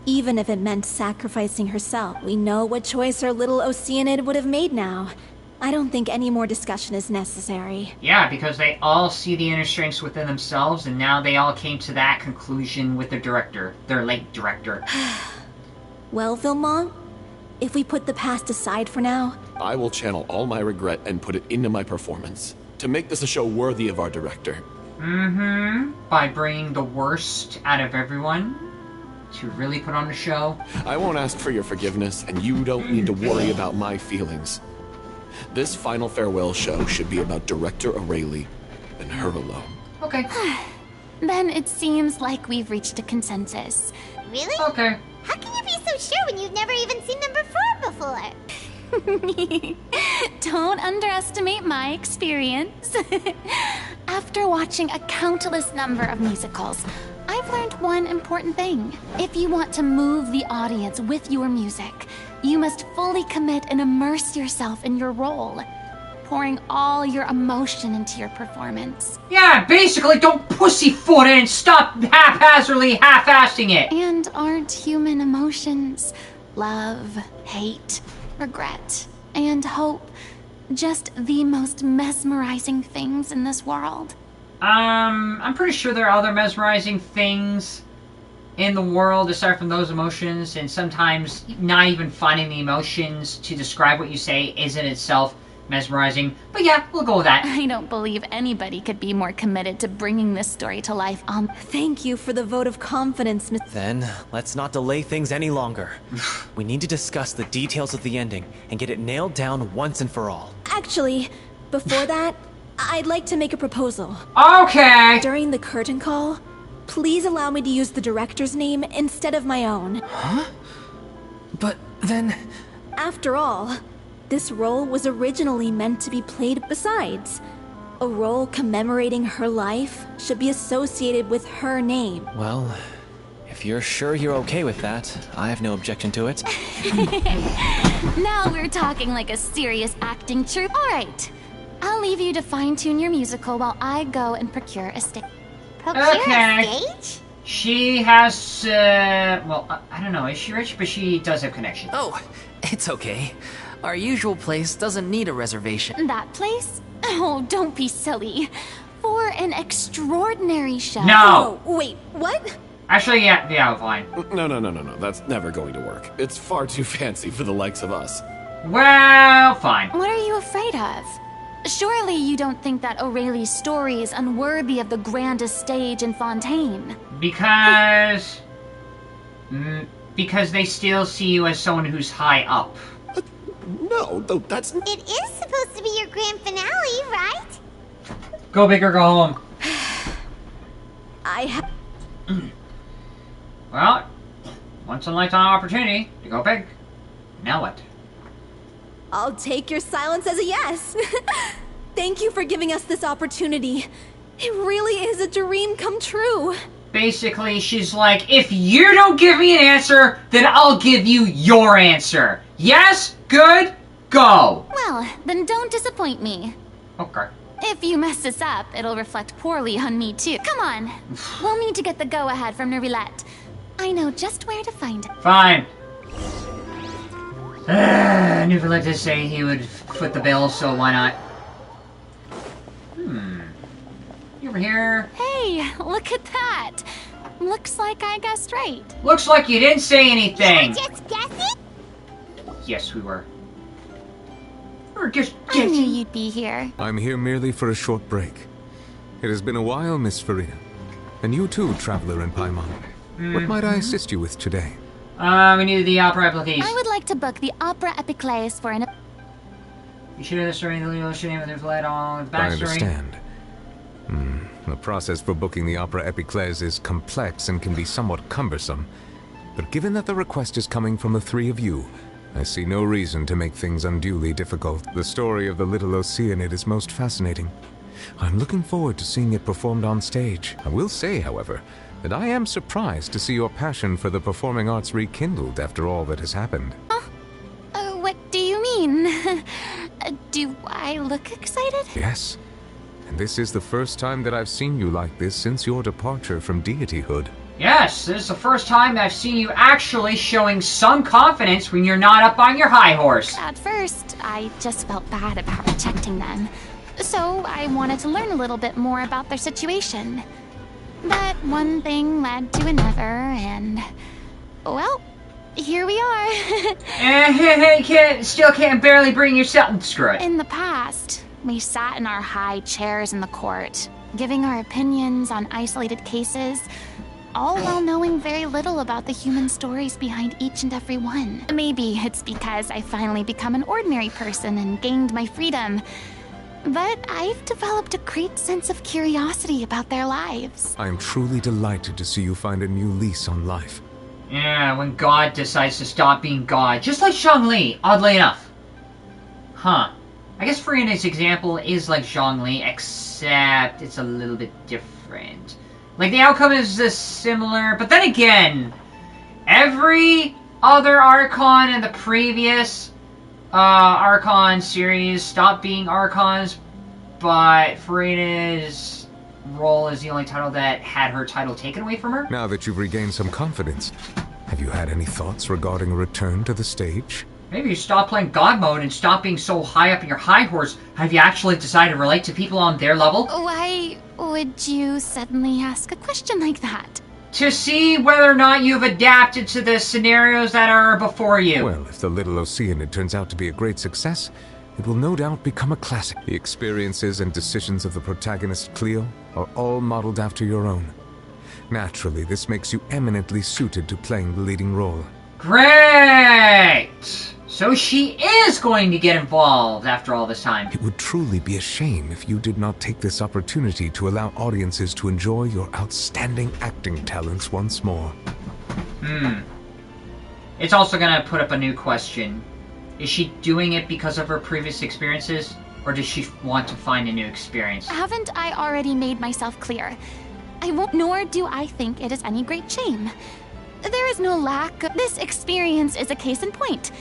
even if it meant sacrificing herself. We know what choice our little Oceanid would have made now. I don't think any more discussion is necessary. Yeah, because they all see the inner strengths within themselves, and now they all came to that conclusion with their director, their late director. Well, Vilmont, if we put the past aside for now... I will channel all my regret and put it into my performance, to make this a show worthy of our director. By bringing the worst out of everyone to really put on the show. I won't ask for your forgiveness, and you don't need to worry about my feelings. This final farewell show should be about Director O'Reilly and her alone. Okay. Then it seems like we've reached a consensus. Really? Okay. How can you be so sure when you've never even seen them perform before? Don't underestimate my experience. After watching a countless number of musicals, I've learned one important thing. If you want to move the audience with your music, you must fully commit and immerse yourself in your role, pouring all your emotion into your performance. Yeah, basically, don't pussyfoot it and stop haphazardly half-assing it. And aren't human emotions love, hate, regret, and hope just the most mesmerizing things in this world? I'm pretty sure there are other mesmerizing things in the world aside from those emotions, and sometimes not even finding the emotions to describe what you say isn't itself mesmerizing. But yeah, we'll go with that. I don't believe anybody could be more committed to bringing this story to life. Thank you for the vote of confidence, Miss... Then, let's not delay things any longer. We need to discuss the details of the ending and get it nailed down once and for all. Actually, before that, I'd like to make a proposal. Okay! During the curtain call, please allow me to use the director's name instead of my own. Huh? But then... After all, this role was originally meant to be played besides. A role commemorating her life should be associated with her name. Well, if you're sure you're okay with that, I have no objection to it. Now we're talking like a serious acting troupe. All right, I'll leave you to fine-tune your musical while I go and procure a stage. Procure a stage? She has, well, I don't know, is she rich? But she does have connections. Oh, it's okay. Our usual place doesn't need a reservation. That place? Oh, don't be silly. For an extraordinary show. No! Oh, wait, what? Actually, yeah, fine. No. That's never going to work. It's far too fancy for the likes of us. Well, fine. What are you afraid of? Surely you don't think that O'Reilly's story is unworthy of the grandest stage in Fontaine. Because they still see you as someone who's high up. No, though that's... It is supposed to be your grand finale, right? Go big or go home. I have... Well, once in a lifetime opportunity to go big. Now what? I'll take your silence as a yes. Thank you for giving us this opportunity. It really is a dream come true. Basically, she's like, if you don't give me an answer, then I'll give you your answer. Yes? Good? Go. Well, then don't disappoint me. Okay. If you mess this up, it'll reflect poorly on me too. Come on. We'll need to get the go-ahead from Nervilette. I know just where to find it. Fine. Nervilette did say he would foot the bill, so why not? You over here? Hey, look at that. Looks like I guessed right. Looks like you didn't say anything. You were just guessing? Yes, we were. We were just I knew you'd be here. I'm here merely for a short break. It has been a while, Miss Furina. And you too, traveler in Paimon. What might I assist you with today? We need the opera application. I would like to book the Opera Epiclese for an... You should have the story in the Leo name with their flight on the backstory. I understand. The process for booking the Opera Epiclese is complex and can be somewhat cumbersome. But given that the request is coming from the three of you, I see no reason to make things unduly difficult. The story of the little Oceanid is most fascinating. I'm looking forward to seeing it performed on stage. I will say, however, that I am surprised to see your passion for the performing arts rekindled after all that has happened. What do you mean? Do I look excited? Yes. And this is the first time that I've seen you like this since your departure from deityhood. Yes, this is the first time I've seen you actually showing some confidence when you're not up on your high horse. At first, I just felt bad about rejecting them. So I wanted to learn a little bit more about their situation. But one thing led to another, and... well, here we are. Still can't barely bring yourself... Screw it. In the past, we sat in our high chairs in the court, giving our opinions on isolated cases, all while knowing very little about the human stories behind each and every one. Maybe it's because I finally become an ordinary person and gained my freedom. But I've developed a great sense of curiosity about their lives. I am truly delighted to see you find a new lease on life. Yeah, when God decides to stop being God, just like Zhongli, oddly enough. Huh. I guess Furina's example is like Zhongli, except it's a little bit different. Like, the outcome is similar, but then again, every other Archon in the previous Archon series stopped being Archons, but Furina's role is the only title that had her title taken away from her. Now that you've regained some confidence, have you had any thoughts regarding a return to the stage? Maybe you stop playing God mode and stop being so high up in your high horse. Have you actually decided to relate to people on their level? Why would you suddenly ask a question like that? To see whether or not you've adapted to the scenarios that are before you. Well, if the Little Oceanid turns out to be a great success, it will no doubt become a classic. The experiences and decisions of the protagonist, Cleo, are all modeled after your own. Naturally, this makes you eminently suited to playing the leading role. Great! So she is going to get involved after all this time. It would truly be a shame if you did not take this opportunity to allow audiences to enjoy your outstanding acting talents once more. It's also gonna put up a new question. Is she doing it because of her previous experiences, or does she want to find a new experience? Haven't I already made myself clear? I won't, nor do I think it is any great shame. There is no lack. This experience is a case in point.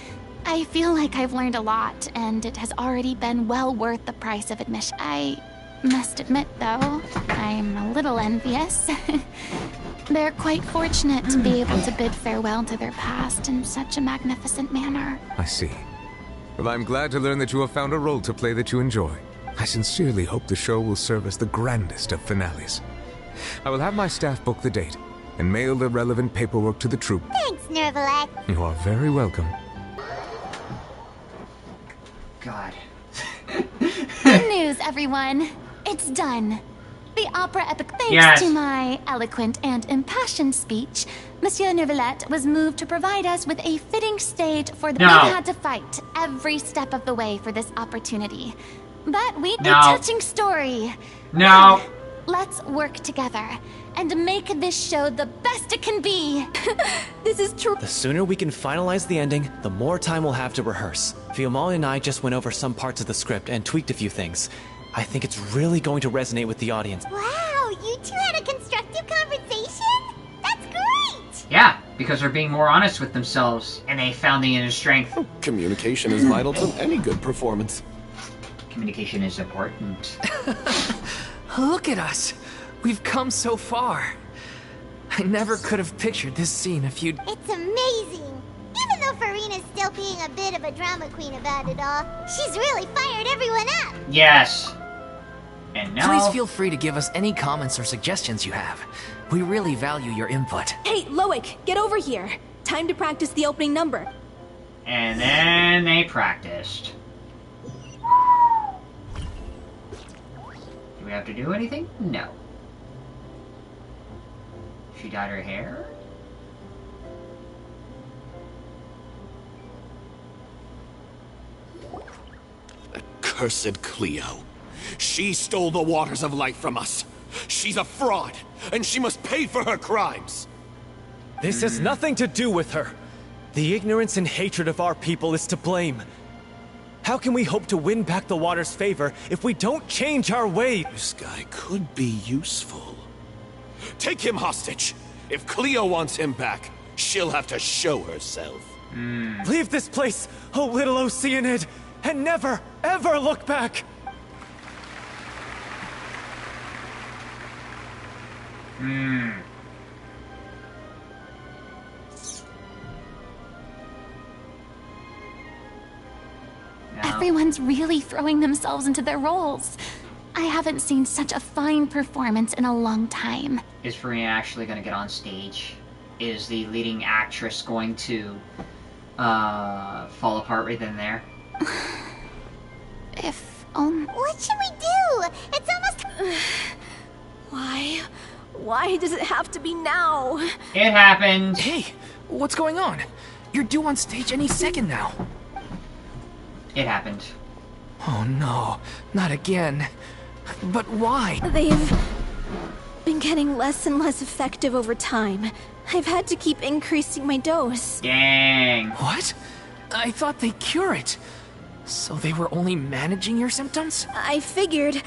I feel like I've learned a lot, and it has already been well worth the price of admission. I must admit, though, I'm a little envious. They're quite fortunate to be able to bid farewell to their past in such a magnificent manner. I see. Well, I'm glad to learn that you have found a role to play that you enjoy. I sincerely hope the show will serve as the grandest of finales. I will have my staff book the date and mail the relevant paperwork to the troupe. Thanks, Nervalek. You are very welcome. God. Good news, everyone. It's done. The opera epic. Thanks to my eloquent and impassioned speech, Monsieur Nervalek was moved to provide us with a fitting stage for the... We had to fight every step of the way for this opportunity. But we... A touching story. No. Let's work together and make this show the best it can be. This is true. The sooner we can finalize the ending, the more time we'll have to rehearse. Fiumali and I just went over some parts of the script and tweaked a few things. I think it's really going to resonate with the audience. Wow, you two had a constructive conversation? That's great! Yeah, because they're being more honest with themselves, and they found the inner strength. Communication is vital to any good performance. Communication is important. Look at us! We've come so far. I never could have pictured this scene if you'd... It's amazing! Even though Furina's still being a bit of a drama queen about it all, she's really fired everyone up! Yes. And now... Please feel free to give us any comments or suggestions you have. We really value your input. Hey, Loic, get over here. Time to practice the opening number. And then they practiced. Do we have to do anything? No. She dyed her hair? Accursed Cleo. She stole the waters of life from us. She's a fraud, and she must pay for her crimes. This has nothing to do with her. The ignorance and hatred of our people is to blame. How can we hope to win back the water's favor if we don't change our ways? This guy could be useful. Take him hostage. If Cleo wants him back, she'll have to show herself. Leave this place, oh little Oceanid, and never, ever look back! Everyone's really throwing themselves into their roles. I haven't seen such a fine performance in a long time. Is Furina actually going to get on stage? Is the leading actress going to fall apart right then and there? If What should we do? It's almost... Why? Why does it have to be now? It happened. Hey, what's going on? You're due on stage any second now. It happened. Oh no, not again. But why? They've been getting less and less effective over time. I've had to keep increasing my dose. Dang. What? I thought they cure it. So they were only managing your symptoms? I figured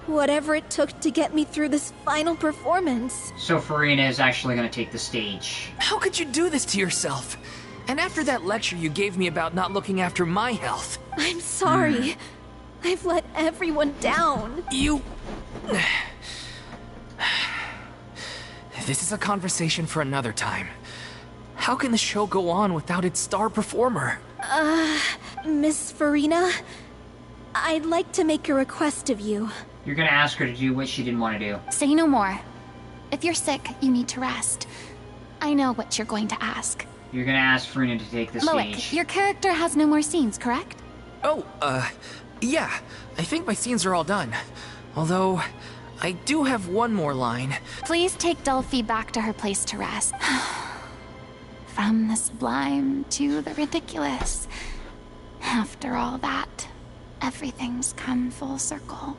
whatever it took to get me through this final performance. So Furina is actually going to take the stage. How could you do this to yourself? And after that lecture you gave me about not looking after my health. I'm sorry. I've let everyone down. You... This is a conversation for another time. How can the show go on without its star performer? Miss Furina, I'd like to make a request of you. You're going to ask her to do what she didn't want to do. Say no more. If you're sick, you need to rest. I know what you're going to ask. You're going to ask Furina to take the Loic, stage. your character has no more scenes, correct? Oh, yeah. I think my scenes are all done. Although, I do have one more line. Please take Delphi back to her place to rest. From the sublime to the ridiculous. After all that, everything's come full circle.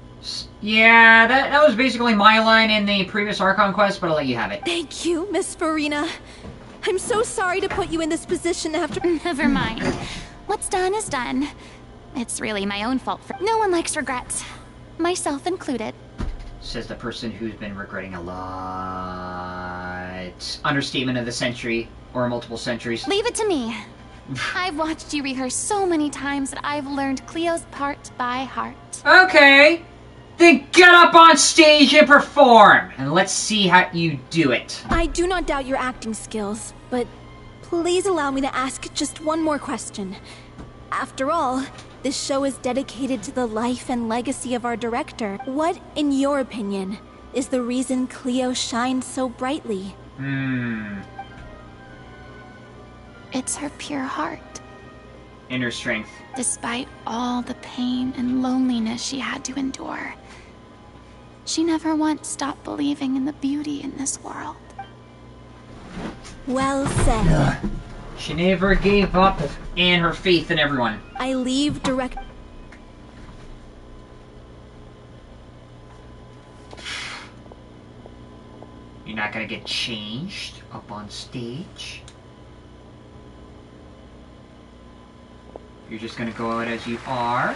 Yeah, that was basically my line in the previous Archon quest, but I'll let you have it. Thank you, Miss Furina. I'm so sorry to put you in this position after... Never mind. What's done is done. It's really my own fault for... No one likes regrets. Myself included. Says the person who's been regretting a lot. Understatement of the century, or multiple centuries. Leave it to me. I've watched you rehearse so many times that I've learned Cleo's part by heart. Okay. Then get up on stage and perform, and let's see how you do it. I do not doubt your acting skills, but please allow me to ask just one more question. After all, this show is dedicated to the life and legacy of our director. What, in your opinion, is the reason Cleo shines so brightly? It's her pure heart. Inner strength. Despite all the pain and loneliness she had to endure, she never once stopped believing in the beauty in this world. Well said. She never gave up in her faith in everyone. I leave direct... You're not gonna get changed up on stage. You're just gonna go out as you are.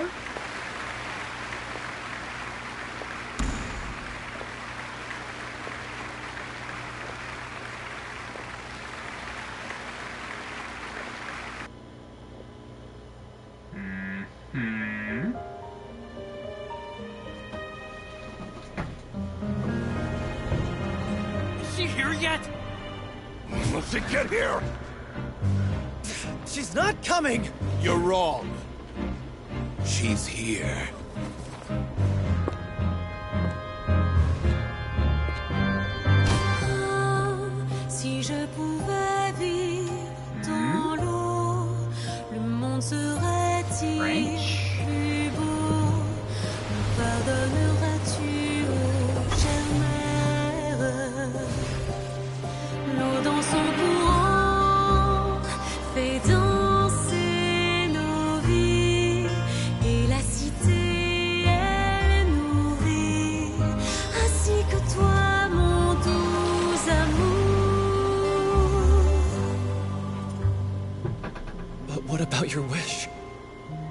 Is she here yet? Let's get here! She's not coming! You're wrong. She's here. Si je pouvais vivre dans l'eau, le monde serait-il plus beau? Me pardonneras-tu, ô chère mère? L'eau dans son courant fait danser nos vies, et la cité elle nourrit, ainsi que toi mon doux amour. But what about your wish?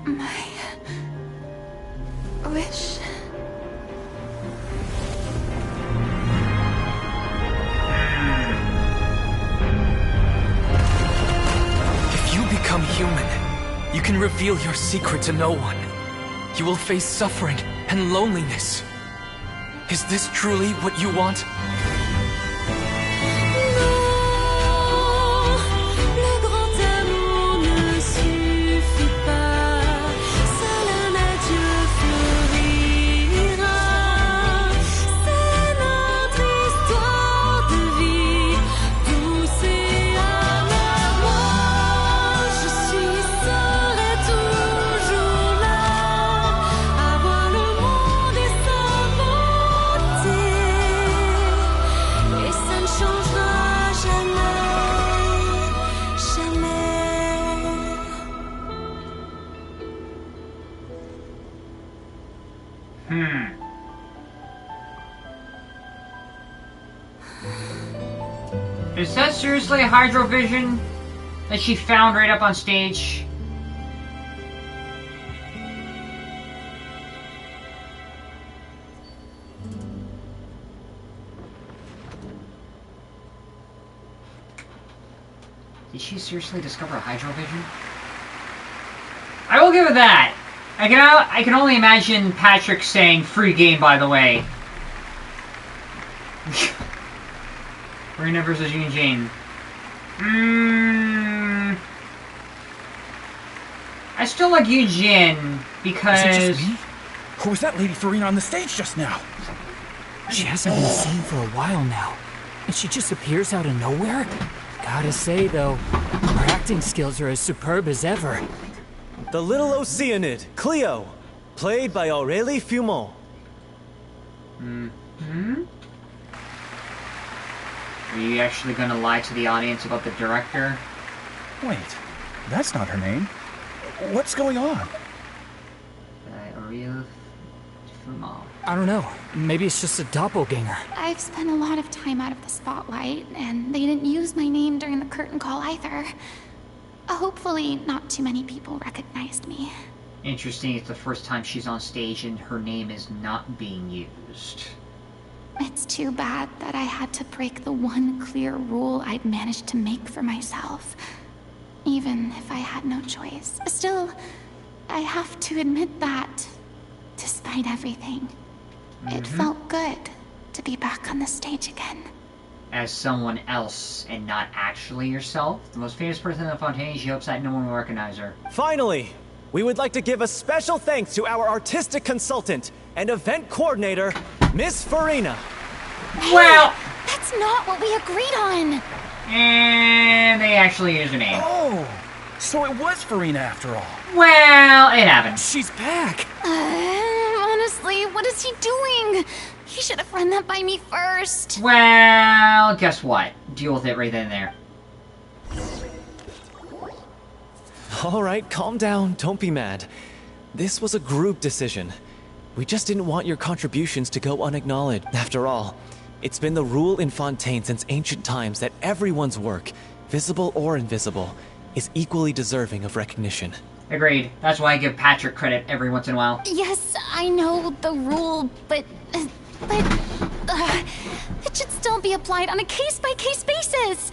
My wish. If you become human, you can reveal your secret to no one. You will face suffering and loneliness. Is this truly what you want? Le grand amour ne suffit pas, seul Is that seriously a hydrovision that she found right up on stage? Did she seriously discover a hydrovision? I will give it that. I can only imagine Patrick saying, "Free game, by the way." Furina versus Yunjin. I still like Yunjin because. Is it just me? Or was that Lady Furina on the stage just now? She hasn't been seen for a while now, and she just appears out of nowhere? Gotta say, though, her acting skills are as superb as ever. The little Oceanid, Cleo, played by Aurélie Fumont. Are you actually gonna lie to the audience about the director? Wait, that's not her name. What's going on? Aurélie Fumont. I don't know. Maybe it's just a doppelganger. I've spent a lot of time out of the spotlight, and they didn't use my name during the curtain call either. Hopefully, not too many people recognized me. Interesting, it's the first time she's on stage and her name is not being used. It's too bad that I had to break the one clear rule I'd managed to make for myself. Even if I had no choice. Still, I have to admit that, despite everything, it felt good to be back on the stage again. As someone else and not actually yourself, the most famous person in the Fontaine, she hopes that no one will recognize her. Finally, we would like to give a special thanks to our artistic consultant and event coordinator, Miss Furina. Well, that's not what we agreed on. And they actually used her name. Oh, so it was Furina after all. Well, it happened. She's back. Honestly, what is he doing? He should have run that by me first. Well, guess what? Deal with it right then and there. All right, calm down. Don't be mad. This was a group decision. We just didn't want your contributions to go unacknowledged. After all, it's been the rule in Fontaine since ancient times that everyone's work, visible or invisible, is equally deserving of recognition. Agreed. That's why I give Patrick credit every once in a while. Yes, I know the rule, but it should still be applied on a case-by-case basis.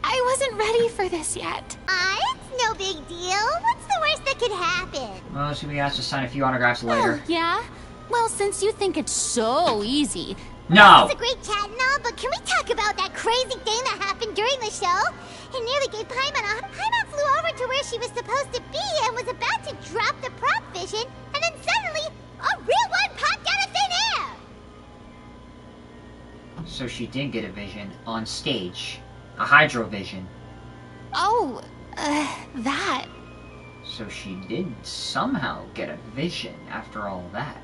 I wasn't ready for this yet. It's no big deal. What's the worst that could happen? Well, should we ask to sign a few autographs later? Oh, yeah? Well, since you think it's so easy. No! It's a great chat and all, but can we talk about that crazy thing that happened during the show? It nearly gave Paimon Paimon flew over to where she was supposed to be and was about to drop the prop vision, and then suddenly, a real one popped out of thin air! So she did get a vision on stage. A hydrovision. Oh, that. So she did somehow get a vision after all that.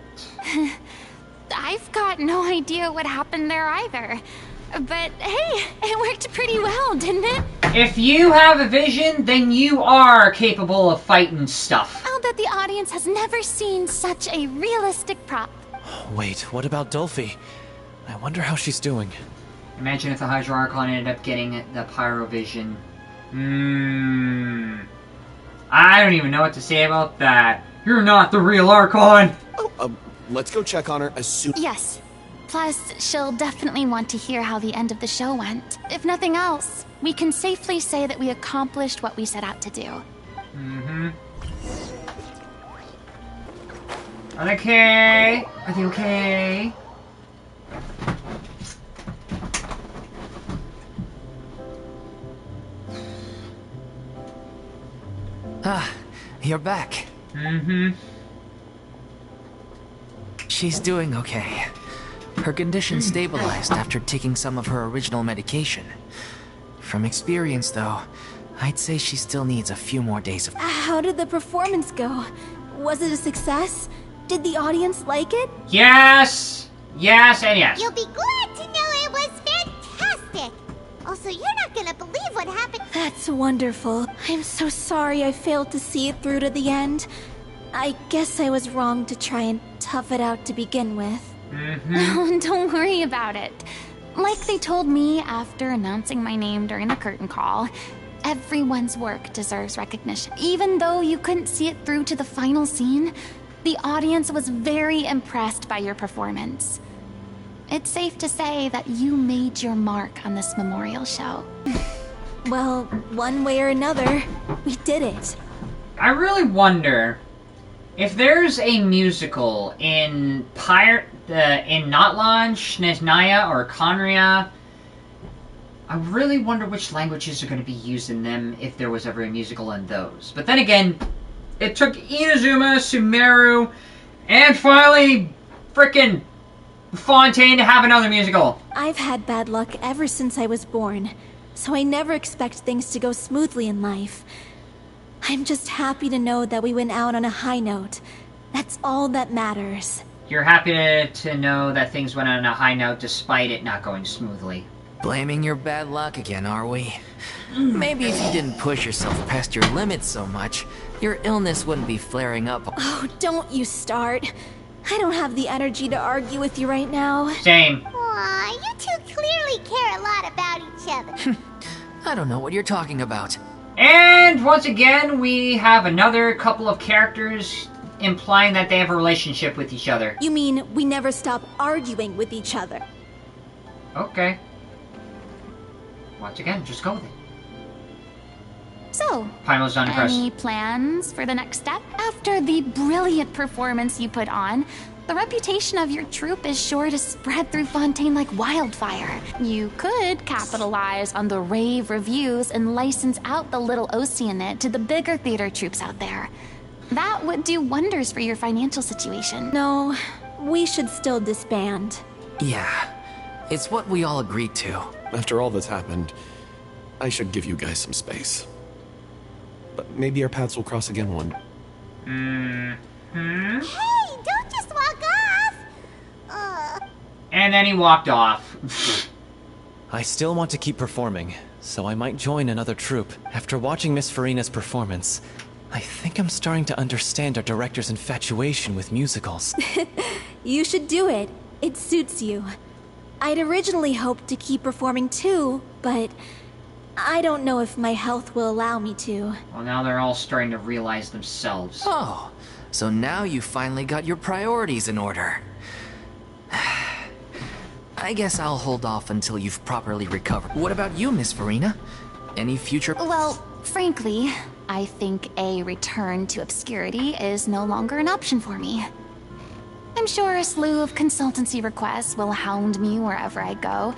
I've got no idea what happened there either. But hey, it worked pretty well, didn't it? If you have a vision, then you are capable of fighting stuff. I'll bet the audience has never seen such a realistic prop. Wait, what about Dolphy? I wonder how she's doing. Imagine if the Hydro Archon ended up getting the Pyrovision. I don't even know what to say about that. You're not the real Archon! Let's go check on her as soon. Yes. Plus, she'll definitely want to hear how the end of the show went. If nothing else, we can safely say that we accomplished what we set out to do. Are they okay? Are they okay? Ah, you're back. She's doing okay. Her condition stabilized after taking some of her original medication. From experience, though, I'd say she still needs a few more days of... How did the performance go? Was it a success? Did the audience like it? Yes! Yes and yes. You'll be glad to know it was fantastic! Also, you're not gonna believe what happened. That's wonderful. I'm so sorry I failed to see it through to the end. I guess I was wrong to try and tough it out to begin with. Oh, don't worry about it. Like they told me after announcing my name during the curtain call, everyone's work deserves recognition. Even though you couldn't see it through to the final scene, the audience was very impressed by your performance. It's safe to say that you made your mark on this memorial show. Well, one way or another, we did it. I really wonder if there's a musical in Notlan, Snezhnaya, or Conria. I really wonder which languages are going to be used in them if there was ever a musical in those. But then again, it took Inazuma, Sumeru, and finally frickin' Fontaine to have another musical. I've had bad luck ever since I was born, so I never expect things to go smoothly in life. I'm just happy to know that we went out on a high note. That's all that matters. You're happy to know that things went on a high note despite it not going smoothly. Blaming your bad luck again, are we? Maybe if you didn't push yourself past your limits so much, your illness wouldn't be flaring up. Oh, don't you start. I don't have the energy to argue with you right now. Same. Aw, you two clearly care a lot about each other. I don't know what you're talking about. And once again, we have another couple of characters implying that they have a relationship with each other. You mean we never stop arguing with each other? Okay. Once again, just go with it. So, Paimon unimpressed. Any plans for the next step? After the brilliant performance you put on, the reputation of your troupe is sure to spread through Fontaine like wildfire. You could capitalize on the rave reviews and license out the Little Oceanid to the bigger theater troupes out there. That would do wonders for your financial situation. No, we should still disband. Yeah, it's what we all agreed to. After all that's happened, I should give you guys some space. But maybe our paths will cross again one. Hey, don't just walk off! And then he walked off. I still want to keep performing, so I might join another troupe. After watching Miss Furina's performance, I think I'm starting to understand our director's infatuation with musicals. You should do it. It suits you. I'd originally hoped to keep performing too, but I don't know if my health will allow me to. Well, now they're all starting to realize themselves. Oh, so now you finally got your priorities in order. I guess I'll hold off until you've properly recovered. What about you, Miss Furina? Any future... Well, frankly, I think a return to obscurity is no longer an option for me. I'm sure a slew of consultancy requests will hound me wherever I go,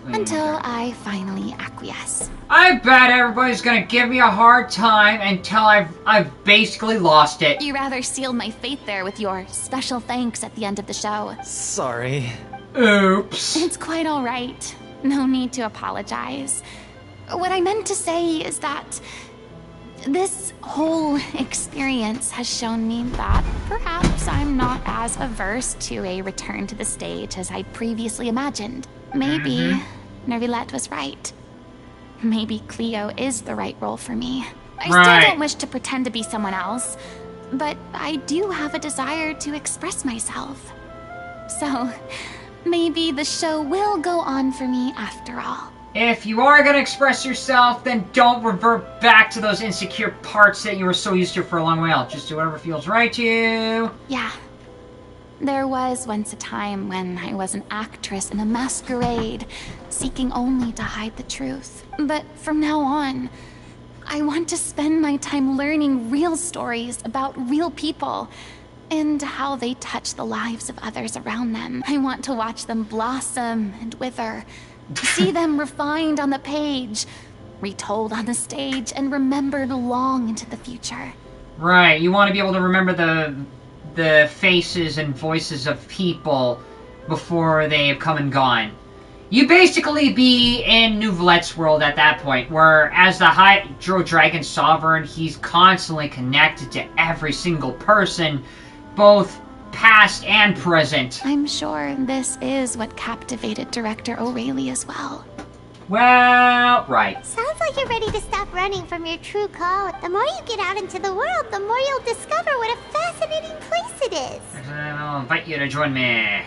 until I finally acquiesce. I bet everybody's gonna give me a hard time until I've basically lost it. You rather sealed my fate there with your special thanks at the end of the show. Sorry. Oops. It's quite alright. No need to apologize. What I meant to say is that this whole experience has shown me that perhaps I'm not as averse to a return to the stage as I previously imagined. Maybe Nervilette was right. Maybe Cleo is the right role for me. I still don't wish to pretend to be someone else, but I do have a desire to express myself. So, maybe the show will go on for me after all. If you are going to express yourself, then don't revert back to those insecure parts that you were so used to for a long while. Just do whatever feels right to you. Yeah. There was once a time when I was an actress in a masquerade, seeking only to hide the truth. But from now on, I want to spend my time learning real stories about real people and how they touch the lives of others around them. I want to watch them blossom and wither, see them refined on the page, retold on the stage, and remembered long into the future. Right, you want to be able to remember the faces and voices of people before they have come and gone. You basically be in Nouvelette's world at that point, where as the Hydro Dragon Sovereign, he's constantly connected to every single person, both past and present. I'm sure this is what captivated Director O'Reilly as well. Well, right. Sounds like you're ready to stop running from your true call. The more you get out into the world, the more you'll discover what a fascinating place it is. I'll invite you to join me.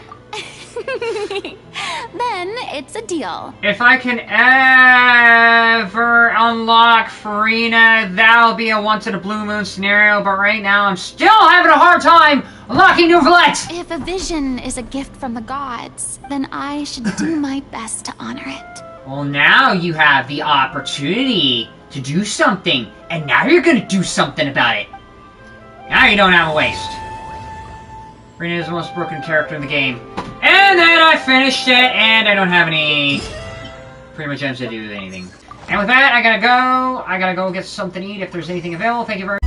Then it's a deal. If I can ever unlock Furina, that'll be a once-in-a-blue-moon scenario, but right now I'm still having a hard time unlocking New Valette! If a vision is a gift from the gods, then I should do my best to honor it. Well, now you have the opportunity to do something, and now you're gonna do something about it. Now you don't have a waste. Furina is the most broken character in the game. And then I finished it, and I don't have any pretty much gems to do anything. And with that, I gotta go get something to eat if there's anything available. Thank you very much.